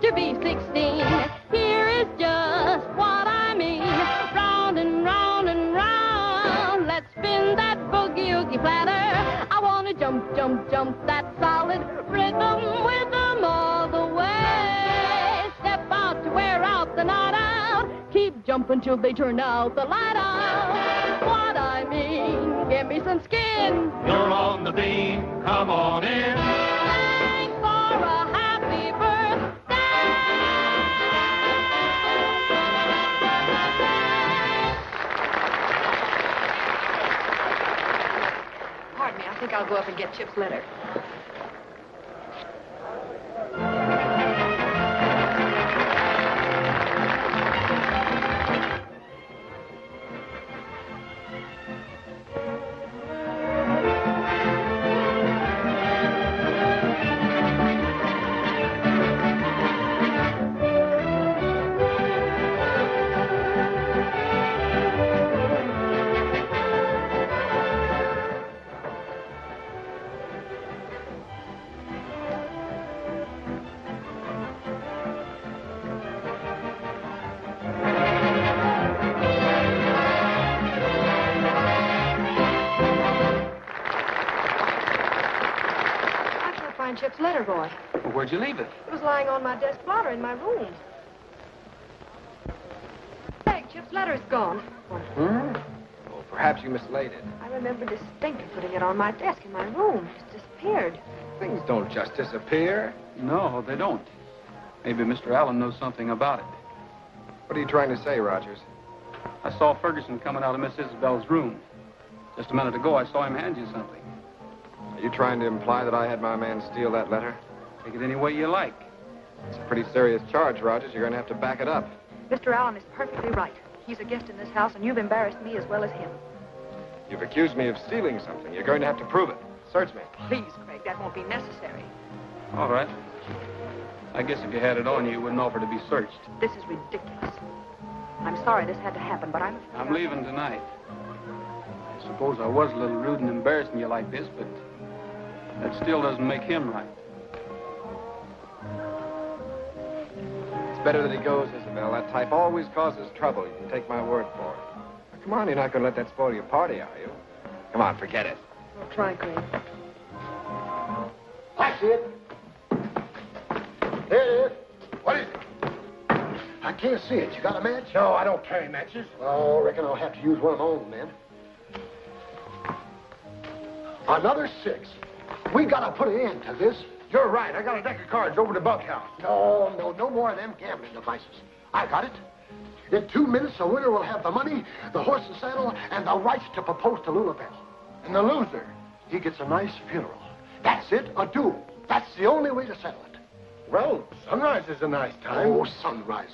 to be 16. Here is just what I mean. Round and round and round, let's spin that boogie-oogie platter. I want to jump, jump, jump that solid rhythm with them all the way. Step out to wear out the night out. Keep jumping till they turn out the light out. What I mean, give me some skin. You're on the beam, come on in. Thanks for a happy birthday. Pardon me, I think I'll go up and get Chip's letter. find Chip's letter, boy. Well, where'd you leave it? It was lying on my desk blotter in my room. Hey, Chip's letter's gone. Oh, perhaps you mislaid it. I remember distinctly putting it on my desk in my room. It's disappeared. Things don't just disappear. No, they don't. Maybe Mr. Allen knows something about it. What are you trying to say, Rogers? I saw Ferguson coming out of Miss Isabel's room. Just a minute ago, I saw him hand you something. Are you trying to imply that I had my man steal that letter? Take it any way you like. It's a pretty serious charge, Rogers. You're going to have to back it up. Mr. Allen is perfectly right. He's a guest in this house, and you've embarrassed me as well as him. You've accused me of stealing something. You're going to have to prove it. Search me. Please, Craig, that won't be necessary. All right. I guess if you had it on you, you wouldn't offer to be searched. This is ridiculous. I'm sorry this had to happen, but I'm leaving tonight. I suppose I was a little rude and embarrassing you like this, but that still doesn't make him right. It's better that he goes, Isabel. That type always causes trouble. You can take my word for it. Now, come on, you're not going to let that spoil your party, are you? Come on, forget it. I'll try, Craig. I see it. There it is. What is it? I can't see it. You got a match? No, I don't carry matches. Oh, I reckon I'll have to use one of my own, then. Another 6. We gotta put an end to this. You're right. I got a deck of cards over the bunkhouse. No more of them gambling devices. I got it. In 2 minutes, the winner will have the money, the horse and saddle, and the rights to propose to Lulabelle. And the loser, he gets a nice funeral. That's it, a duel. That's the only way to settle it. Well, sunrise is a nice time. Oh, sunrise.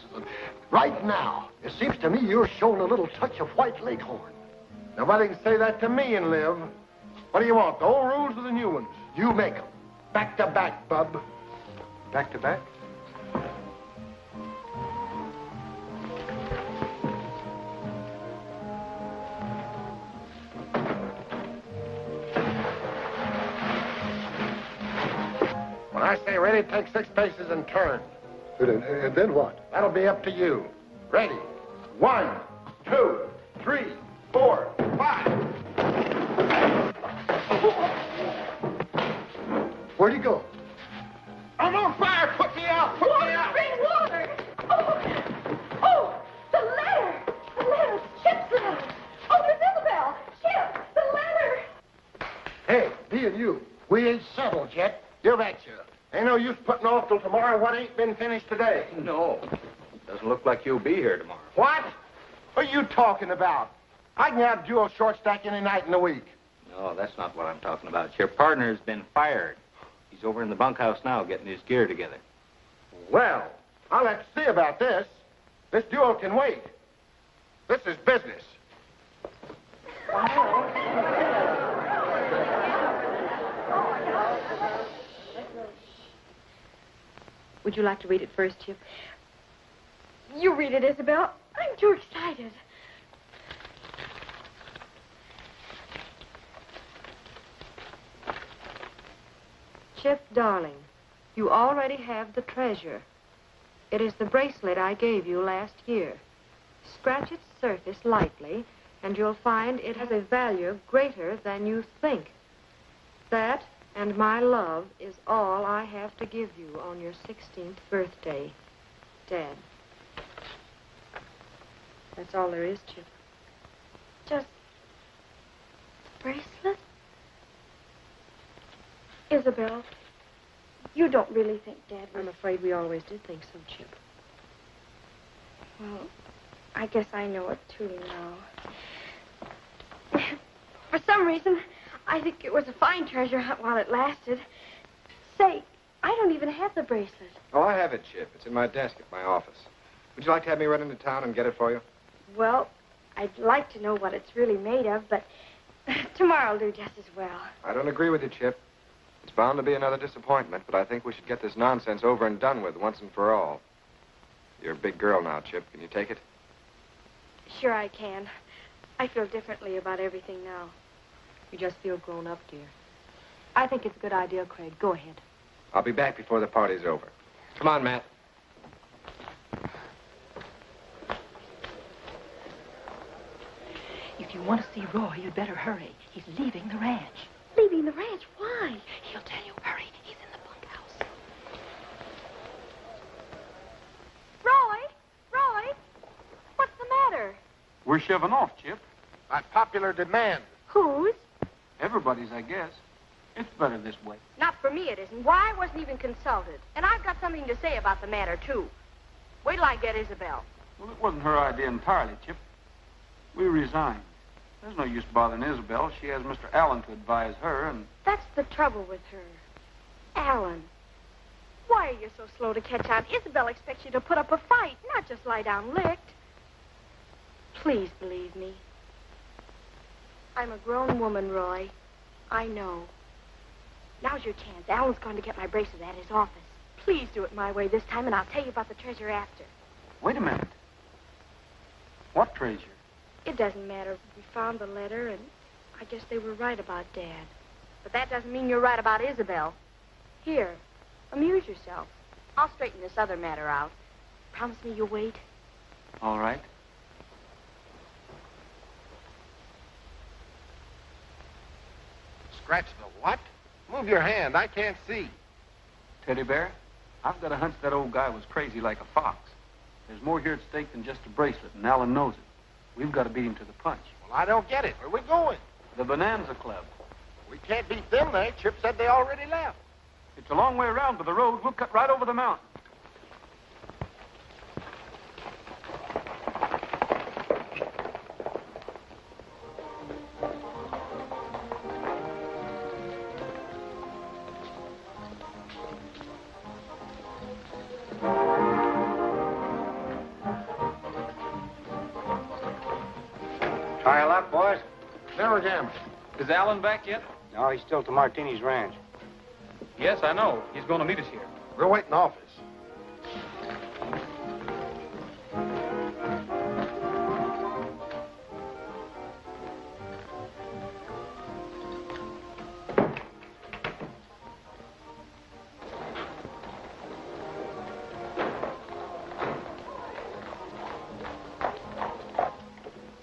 Right now, it seems to me you're showing a little touch of white leghorn. Nobody can say that to me and live. What do you want, the old rules or the new ones? You make them. Back to back, bub. Back to back? When I say ready, take 6 paces and turn. And then what? That'll be up to you. Ready. 1, 2, 3, 4, 5. Where'd he go? I'm on fire! Put me out! Put me out! Bring water! Oh, the letter! The letter! Chip's letter! Oh, Miss Isabel! Chip! The letter! Hey, me and you, we ain't settled yet. You betcha. Ain't no use putting off till tomorrow what ain't been finished today. No. Doesn't look like you'll be here tomorrow. What? What are you talking about? I can have dual short stack any night in the week. No, that's not what I'm talking about. Your partner's been fired. He's over in the bunkhouse now getting his gear together. Well, I'll have to see about this. This duel can wait. This is business. Would you like to read it first, Chip? You read it, Isabel. I'm too excited. Chip, darling, you already have the treasure. It is the bracelet I gave you last year. Scratch its surface lightly, and you'll find it has a value greater than you think. That and my love is all I have to give you on your 16th birthday, Dad. That's all there is, Chip. Just bracelet? Isabel, you don't really think Dad was... I'm afraid we always did think so, Chip. Well, I guess I know it too now. For some reason, I think it was a fine treasure hunt while it lasted. Say, I don't even have the bracelet. Oh, I have it, Chip. It's in my desk at my office. Would you like to have me run into town and get it for you? Well, I'd like to know what it's really made of, but tomorrow will do just as well. I don't agree with you, Chip. It's bound to be another disappointment, but I think we should get this nonsense over and done with once and for all. You're a big girl now, Chip. Can you take it? Sure I can. I feel differently about everything now. You just feel grown up, dear. I think it's a good idea, Craig. Go ahead. I'll be back before the party's over. Come on, Matt. If you want to see Roy, you'd better hurry. He's leaving the ranch. Leaving the ranch? Why? He'll tell you. Hurry. He's in the We're shoving off, Chip. By popular demand. Whose? Everybody's, I guess. It's better this way. Not for me, it isn't. Why? I wasn't even consulted. And I've got something to say about the matter, too. Wait till I get Isabel. Well, it wasn't her idea entirely, Chip. We resigned. There's no use bothering Isabel. She has Mr. Allen to advise her, and... That's the trouble with her. Allen. Why are you so slow to catch on? Isabel expects you to put up a fight, not just lie down licked. Please believe me. I'm a grown woman, Roy. I know. Now's your chance. Alan's going to get my bracelet at his office. Please do it my way this time, and I'll tell you about the treasure after. Wait a minute. What treasure? It doesn't matter. We found the letter, and I guess they were right about Dad. But that doesn't mean you're right about Isabel. Here, amuse yourself. I'll straighten this other matter out. Promise me you'll wait. All right. Scratch the what? Move your hand. I can't see. Teddy Bear, I've got a hunch that old guy was crazy like a fox. There's more here at stake than just a bracelet, and Alan knows it. We've got to beat him to the punch. Well, I don't get it. Where are we going? The Bonanza Club. We can't beat them there. Chip said they already left. It's a long way around to the road. We'll cut right over the mountain. Try a luck, boys. Never gamble. Is Alan back yet? No, he's still to Martini's ranch. Yes, I know. He's going to meet us here. We'll wait in the office.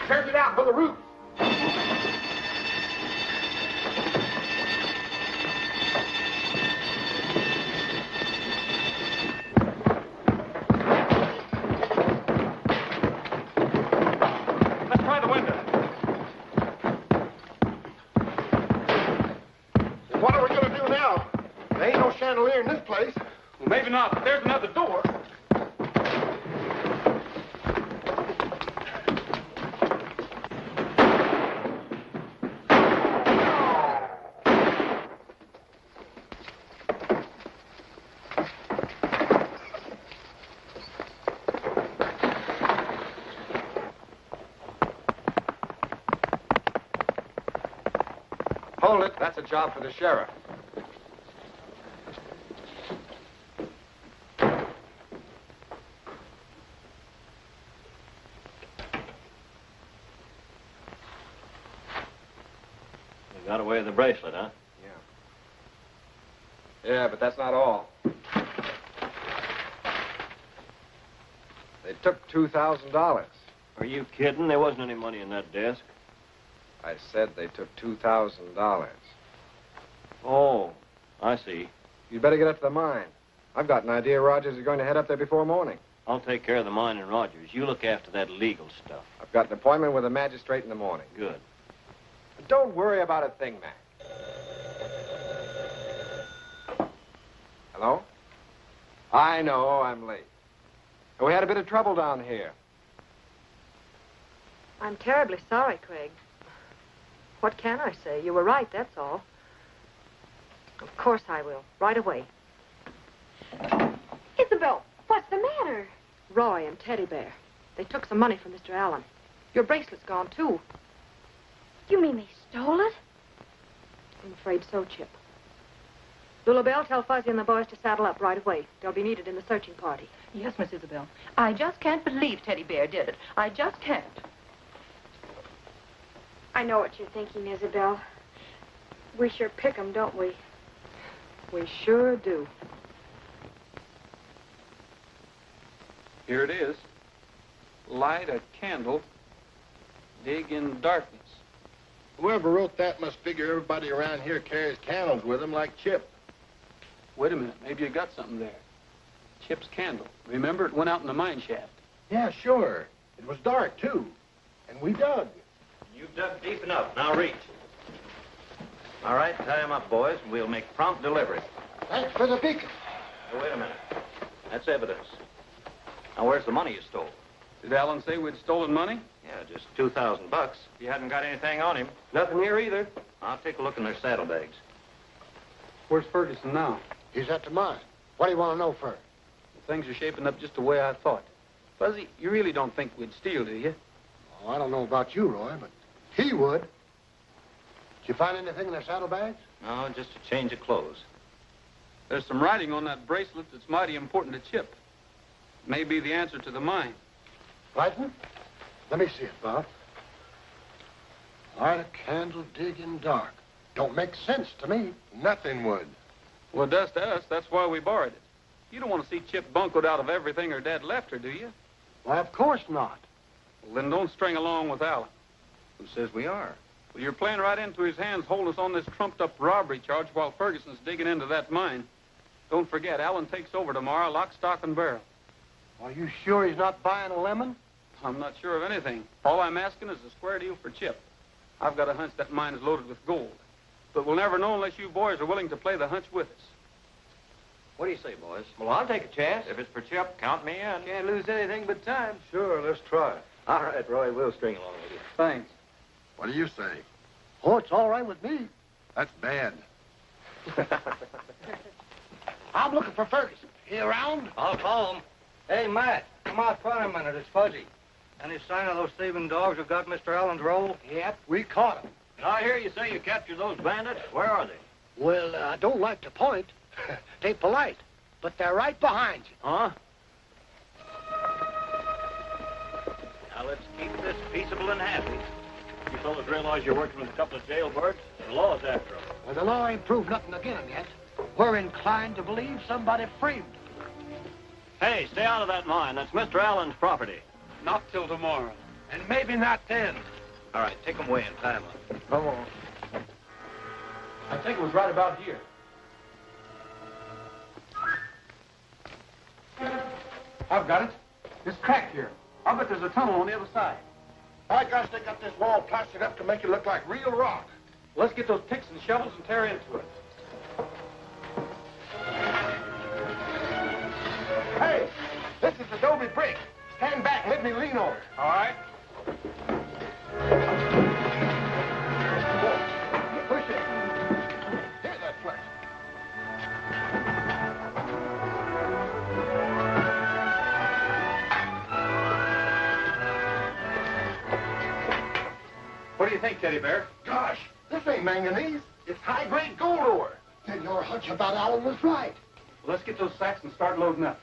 Check it out for the roof. Let's try the window. What are we going to do now? There ain't no chandelier in this place. Well, maybe not, but there's another door. Hold it. That's a job for the sheriff. You got away with the bracelet, huh? Yeah, but that's not all. They took $2,000. Are you kidding? There wasn't any money in that desk. I said they took $2,000. Oh, I see. You'd better get up to the mine. I've got an idea Rogers is going to head up there before morning. I'll take care of the mine and Rogers. You look after that legal stuff. I've got an appointment with a magistrate in the morning. Good. But don't worry about a thing, Mac. Hello? I know, I'm late. We had a bit of trouble down here. I'm terribly sorry, Craig. What can I say? You were right, that's all. Of course I will. Right away. Isabel, what's the matter? Roy and Teddy Bear. They took some money from Mr. Allen. Your bracelet's gone, too. You mean they stole it? I'm afraid so, Chip. Lulabelle, tell Fuzzy and the boys to saddle up right away. They'll be needed in the searching party. Yes, Miss Isabel. I just can't believe Teddy Bear did it. I just can't. I know what you're thinking, Isabel. We sure pick 'em, don't we? We sure do. Here it is. Light a candle, dig in darkness. Whoever wrote that must figure everybody around here carries candles with them like Chip. Wait a minute, maybe you got something there. Chip's candle. Remember, it went out in the mine shaft. Yeah, sure. It was dark, too. And we dug. You've dug deep enough. Now reach. All right, tie him up, boys, and we'll make prompt delivery. Thanks for the beacon. Now, wait a minute. That's evidence. Now, where's the money you stole? Did Allen say we'd stolen money? Yeah, just $2,000. You hadn't got anything on him. Nothing here either. I'll take a look in their saddlebags. Where's Ferguson now? He's at the mine. What do you want to know first? Things are shaping up just the way I thought. Fuzzy, you really don't think we'd steal, do you? Oh, I don't know about you, Roy, but he would. Did you find anything in their saddlebags? No, just a change of clothes. There's some writing on that bracelet that's mighty important to Chip. May be the answer to the mine. Writing? Let me see it, Bob. Light a candle, dig in dark. Don't make sense to me. Nothing would. Well, it does to us. That's why we borrowed it. You don't want to see Chip buncoed out of everything her dad left her, do you? Why, of course not. Well, then don't string along with Allen. Who says we are? Well, you're playing right into his hands, holding us on this trumped-up robbery charge while Ferguson's digging into that mine. Don't forget, Allen takes over tomorrow, lock, stock, and barrel. Are you sure he's not buying a lemon? I'm not sure of anything. All I'm asking is a square deal for Chip. I've got a hunch that mine is loaded with gold. But we'll never know unless you boys are willing to play the hunch with us. What do you say, boys? Well, I'll take a chance. If it's for Chip, count me in. Can't lose anything but time. Sure, let's try. All right, Roy, we'll string along with you. Thanks. What do you say? Oh, it's all right with me. That's bad. I'm looking for Ferguson. He around? I'll call him. Hey, Matt, come out front a minute. It's Fuzzy. Any sign of those thieving dogs who got Mr. Allen's roll? Yep, we caught him. Did I hear you say you captured those bandits? Where are they? Well, I don't like to point. They polite, but they're right behind you. Huh? Now, let's keep this peaceable and happy. You fellas realize you're working with a couple of jailbirds? The law's after them. Well, the law ain't proved nothing against them yet. We're inclined to believe somebody framed them. Hey, stay out of that mine. That's Mr. Allen's property. Not till tomorrow. And maybe not then. All right, take them away and tie them up. Come on. I think it was right about here. I've got it. It's cracked here. I'll bet there's a tunnel on the other side. I guess they got this wall plastered up to make it look like real rock. Let's get those picks and shovels and tear into it. Hey, this is adobe brick. Stand back and let me lean on it. All right. Push it. Here, that flex. What do you think, Teddy Bear? Gosh, this ain't manganese. It's high-grade gold ore. Then your hunch about Allen was right. Well, let's get those sacks and start loading up.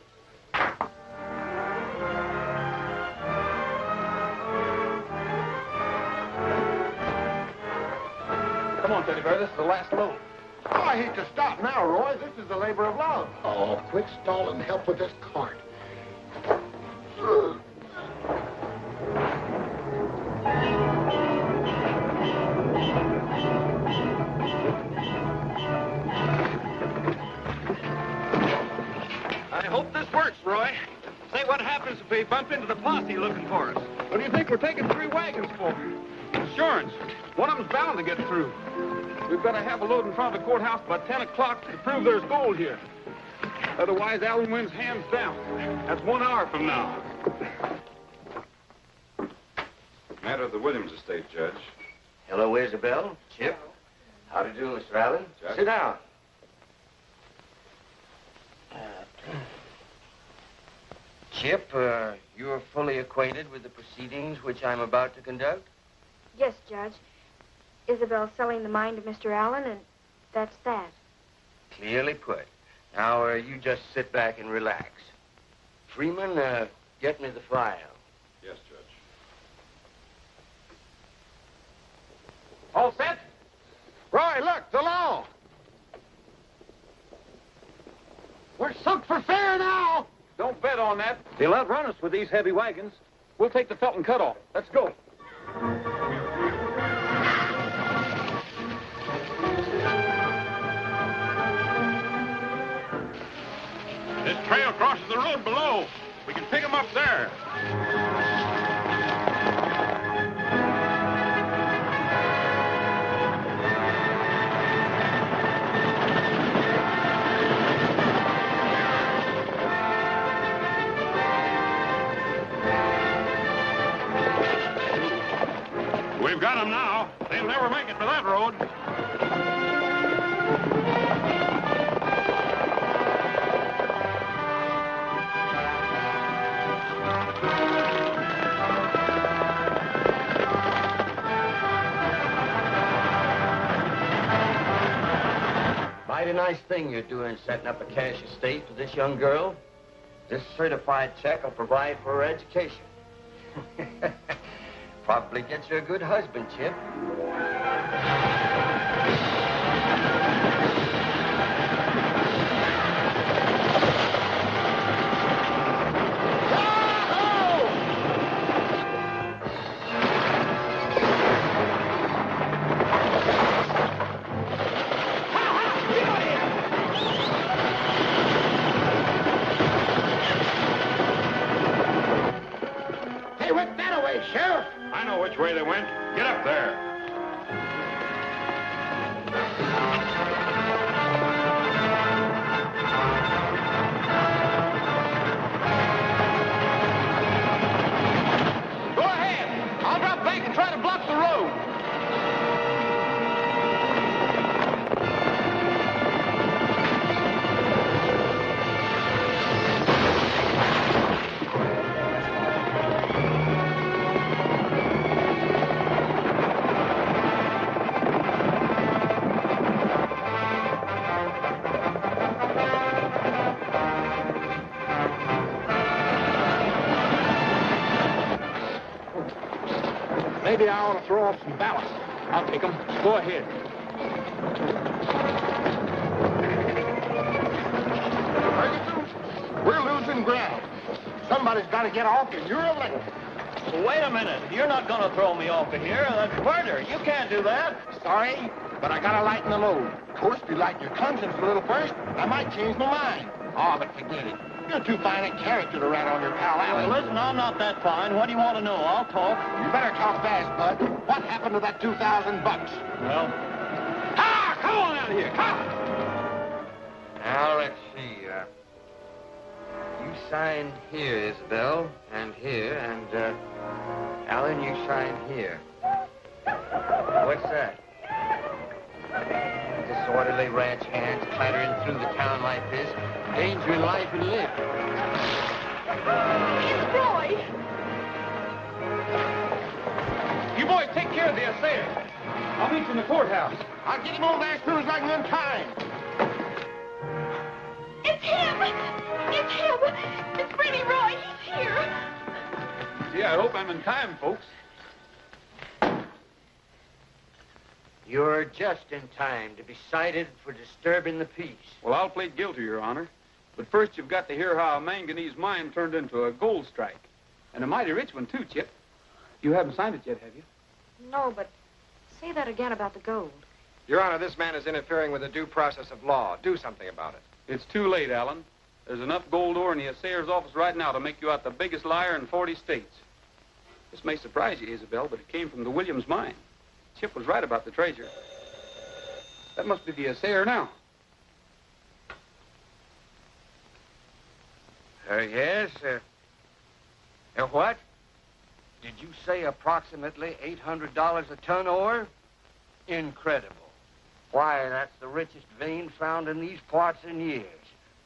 Come on, Teddy Bear. This is the last load. Oh, I hate to stop now, Roy. This is a labor of love. Oh, quit stalling. Help with this cart. I hope this works, Roy. Say, what happens if we bump into the posse looking for us? What do you think we're taking 3 wagons for? Insurance. One of them's bound to get through. We've got to have a load in front of the courthouse by 10 o'clock to prove there's gold here. Otherwise, Allen wins hands down. That's 1 hour from now. Matter of the Williams estate, Judge. Hello, Isabel. Chip. How do you do, Mr. Allen? Judge. Sit down. Chip, you're fully acquainted with the proceedings which I'm about to conduct? Yes, Judge. Isabel's selling the mine to Mr. Allen, and that's that. Clearly put. Now, you just sit back and relax. Freeman, get me the file. Yes, Judge. All set? Roy, look, the law. We're sunk for fair now. Don't bet on that. They'll outrun us with these heavy wagons. We'll take the Felton cutoff. Let's go. This trail crosses the road below. We can pick them up there. mighty nice thing you're doing, setting up a cash estate for this young girl. This certified check will provide for her education. Probably gets her a good husband, Chip. They went that way, Sheriff. I know which way they went. Get up there. Go ahead. I'll drop back and try to block the road. Maybe I ought to throw off some ballast. I'll take them. Go ahead. Ferguson, we're losing ground. Somebody's got to get off, and you're elected. Wait a minute. You're not going to throw me off of here. That's murder. You can't do that. Sorry, but I got to lighten the load. Of course, if you lighten your conscience a little first, I might change my mind. Oh, but forget it. You're too fine a character to rat on your pal Allen. Well, listen, I'm not that fine. What do you want to know? I'll talk. You better talk fast, Bud. What happened to that $2,000? Well, Come on out of here. Come. Now, let's see. You signed here, Isabel, and here, and, Alan, you signed here. What's that? Disorderly ranch hands clattering through the town like this. Danger in life and limb. It's Roy. You boys take care of the affair. I'll meet you in the courthouse. I'll get him over there as soon as I can untie him. It's him. It's him. It's Pretty Roy. He's here. Gee, I hope I'm in time, folks. You're just in time to be cited for disturbing the peace. Well, I'll plead guilty, Your Honor. But first, you've got to hear how a manganese mine turned into a gold strike. And a mighty rich one, too, Chip. You haven't signed it yet, have you? No, but say that again about the gold. Your Honor, this man is interfering with the due process of law. Do something about it. It's too late, Alan. There's enough gold ore in the assayer's office right now to make you out the biggest liar in 40 states. This may surprise you, Isabel, but it came from the Williams mine. Chip was right about the treasure. That must be the assayer now. Yes, what? Did you say approximately $800 a ton ore? Incredible. Why, that's the richest vein found in these parts in years.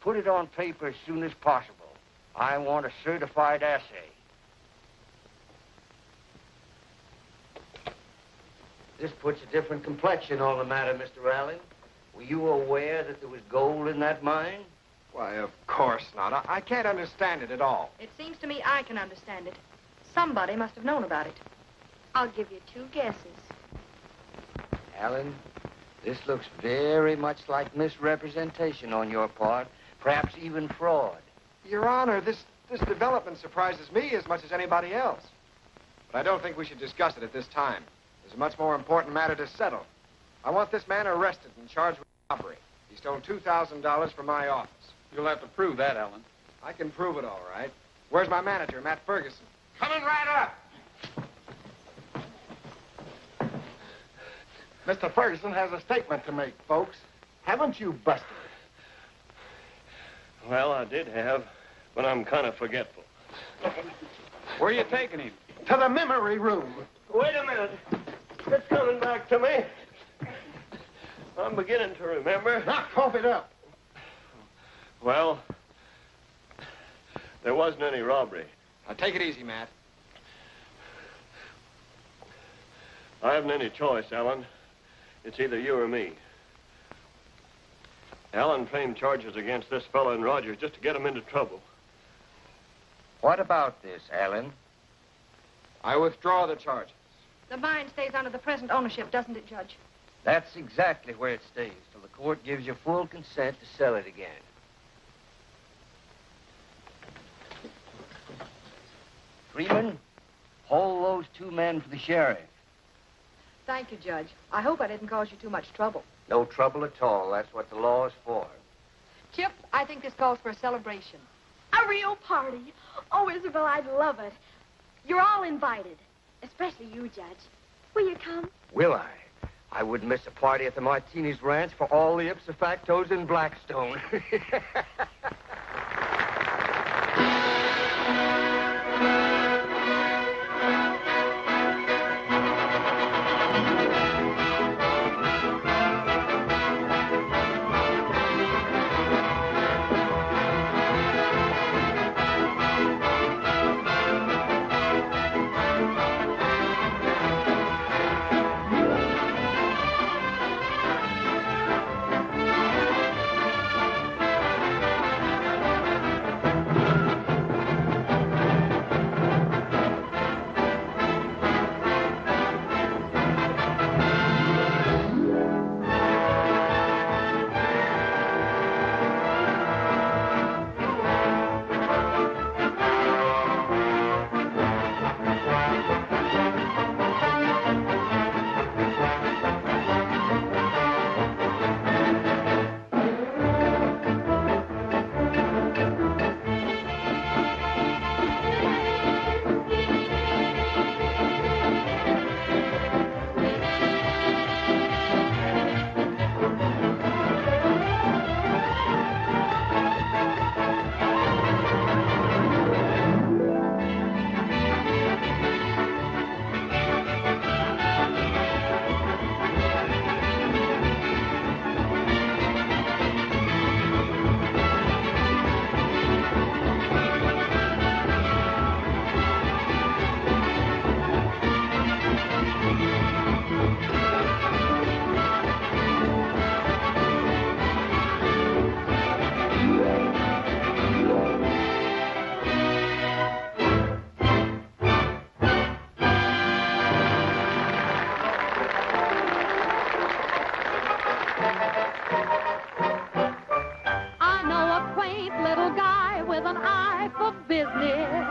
Put it on paper as soon as possible. I want a certified assay. This puts a different complexion on the matter, Mr. Allen. Were you aware that there was gold in that mine? Why, of course not. I can't understand it at all. It seems to me I can understand it. Somebody must have known about it. I'll give you 2 guesses. Allen, this looks very much like misrepresentation on your part, perhaps even fraud. Your Honor, this development surprises me as much as anybody else. But I don't think we should discuss it at this time. There's a much more important matter to settle. I want this man arrested and charged with robbery. He stole $2,000 from my office. You'll have to prove that, Alan. I can prove it all right. Where's my manager, Matt Ferguson? Coming right up. Mr. Ferguson has a statement to make, folks. Haven't you busted it? well, I did have, but I'm kind of forgetful. Where are you taking him? To the memory room. Wait a minute. It's coming back to me. I'm beginning to remember. Now, cough it up. Well, there wasn't any robbery. Now, take it easy, Matt. I haven't any choice, Alan. It's either you or me. Allen framed charges against this fellow and Rogers just to get him into trouble. What about this, Allen? I withdraw the charges. The mine stays under the present ownership, doesn't it, Judge? That's exactly where it stays, till the court gives you full consent to sell it again. Freeman, hold those 2 men for the sheriff. Thank you, Judge. I hope I didn't cause you too much trouble. No trouble at all. That's what the law is for. Chip, I think this calls for a celebration. A real party. Oh, Isabel, I'd love it. You're all invited, especially you, Judge. Will you come? Will I? I wouldn't miss a party at the Martinez Ranch for all the ipsa factos in Blackstone.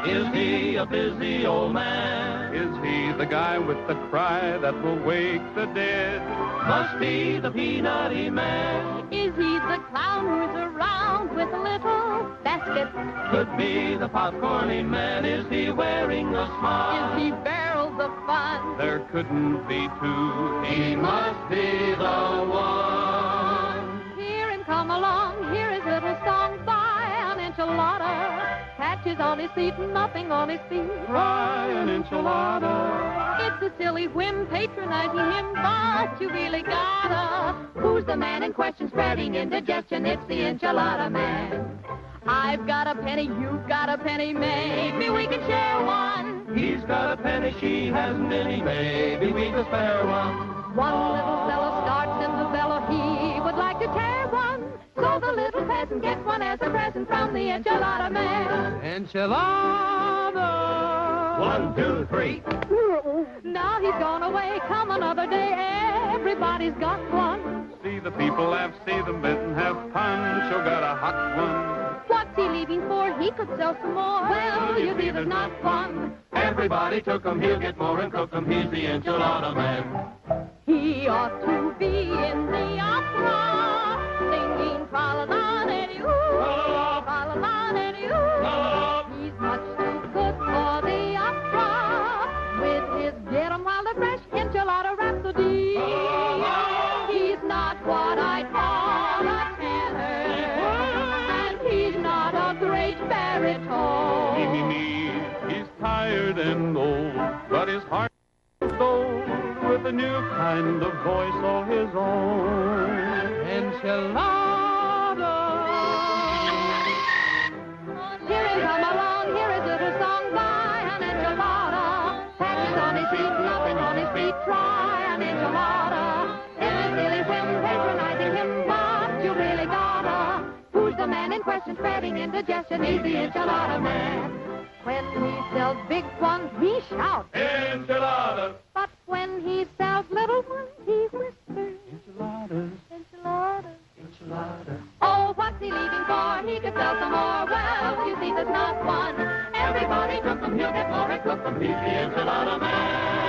Is he a busy old man? Is he the guy with the cry that will wake the dead? Must be the peanutty man. Is he the clown who's around with a little basket? Could be the popcorny man. Is he wearing a smile? Is he barrel the fun? There couldn't be two. He must be the one. Hear him come along, hear his little song by an enchilada. Patches on his seat, nothing on his feet. Try an enchilada. It's a silly whim patronizing him, but you really gotta. Who's the man in question spreading indigestion? It's the enchilada man. I've got a penny, you've got a penny, maybe we can share one. He's got a penny, she hasn't any, maybe we can spare one. One little fellow starts in the bellow, he would like to tear one. So the little peasant gets one as a present from the enchilada man. Enchilada! 1, 2, 3. Now he's gone away, come another day, everybody's got one. See the people laugh, see them bid and have punch. Oh, got a hot one. What's he leaving for? He could sell some more. Well, you see, there's not fun. Everybody took him, he'll get more and cook him. He's the enchilada man. He ought to be in the opera, singing tra-la-la-la-dee-oo, tra-la-la-la-dee-oo. He's much too good for the opera, with his get 'em while they're fresh enchilada rhapsody. He's not what I'd call a tenor, and he's not a great baritone. Me. He's tired and old, but his heart is gold, with a new kind of voice all his own. Enchilada. Hear him come along, hear his little song by an enchilada. Patches on his feet, nothing on his feet, try an enchilada. It's a silly whim patronizing him, but you really got man in question spreading indigestion. He's the enchilada man. When he sells big ones, he shouts, Enchiladas. but when he sells little ones, he whispers, Enchiladas, enchiladas. enchiladas. Oh, what's he leaving for? He could sell some more. Well, you see, there's not one. Everybody cook them, he'll get more and cook them. He's the enchilada man.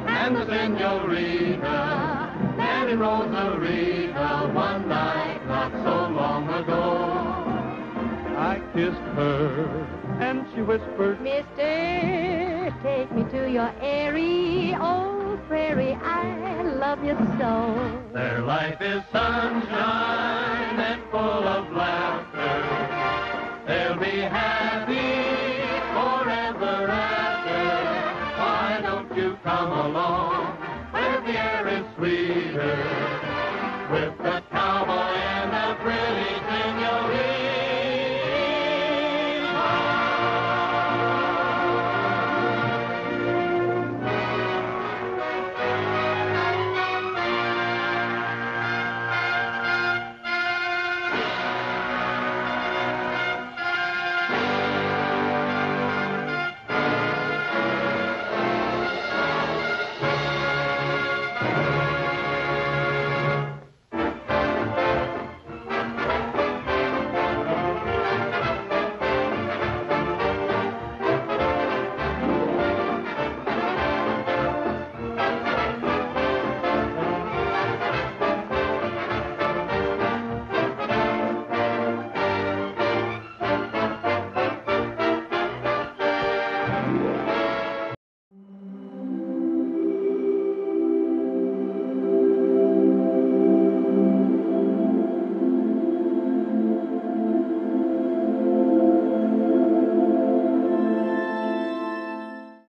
And the Senorita, and in Rosarita, one night not so long ago. I kissed her, and she whispered, Mister, take me to your airy old prairie. I love you so. Their life is sunshine and full of laughter.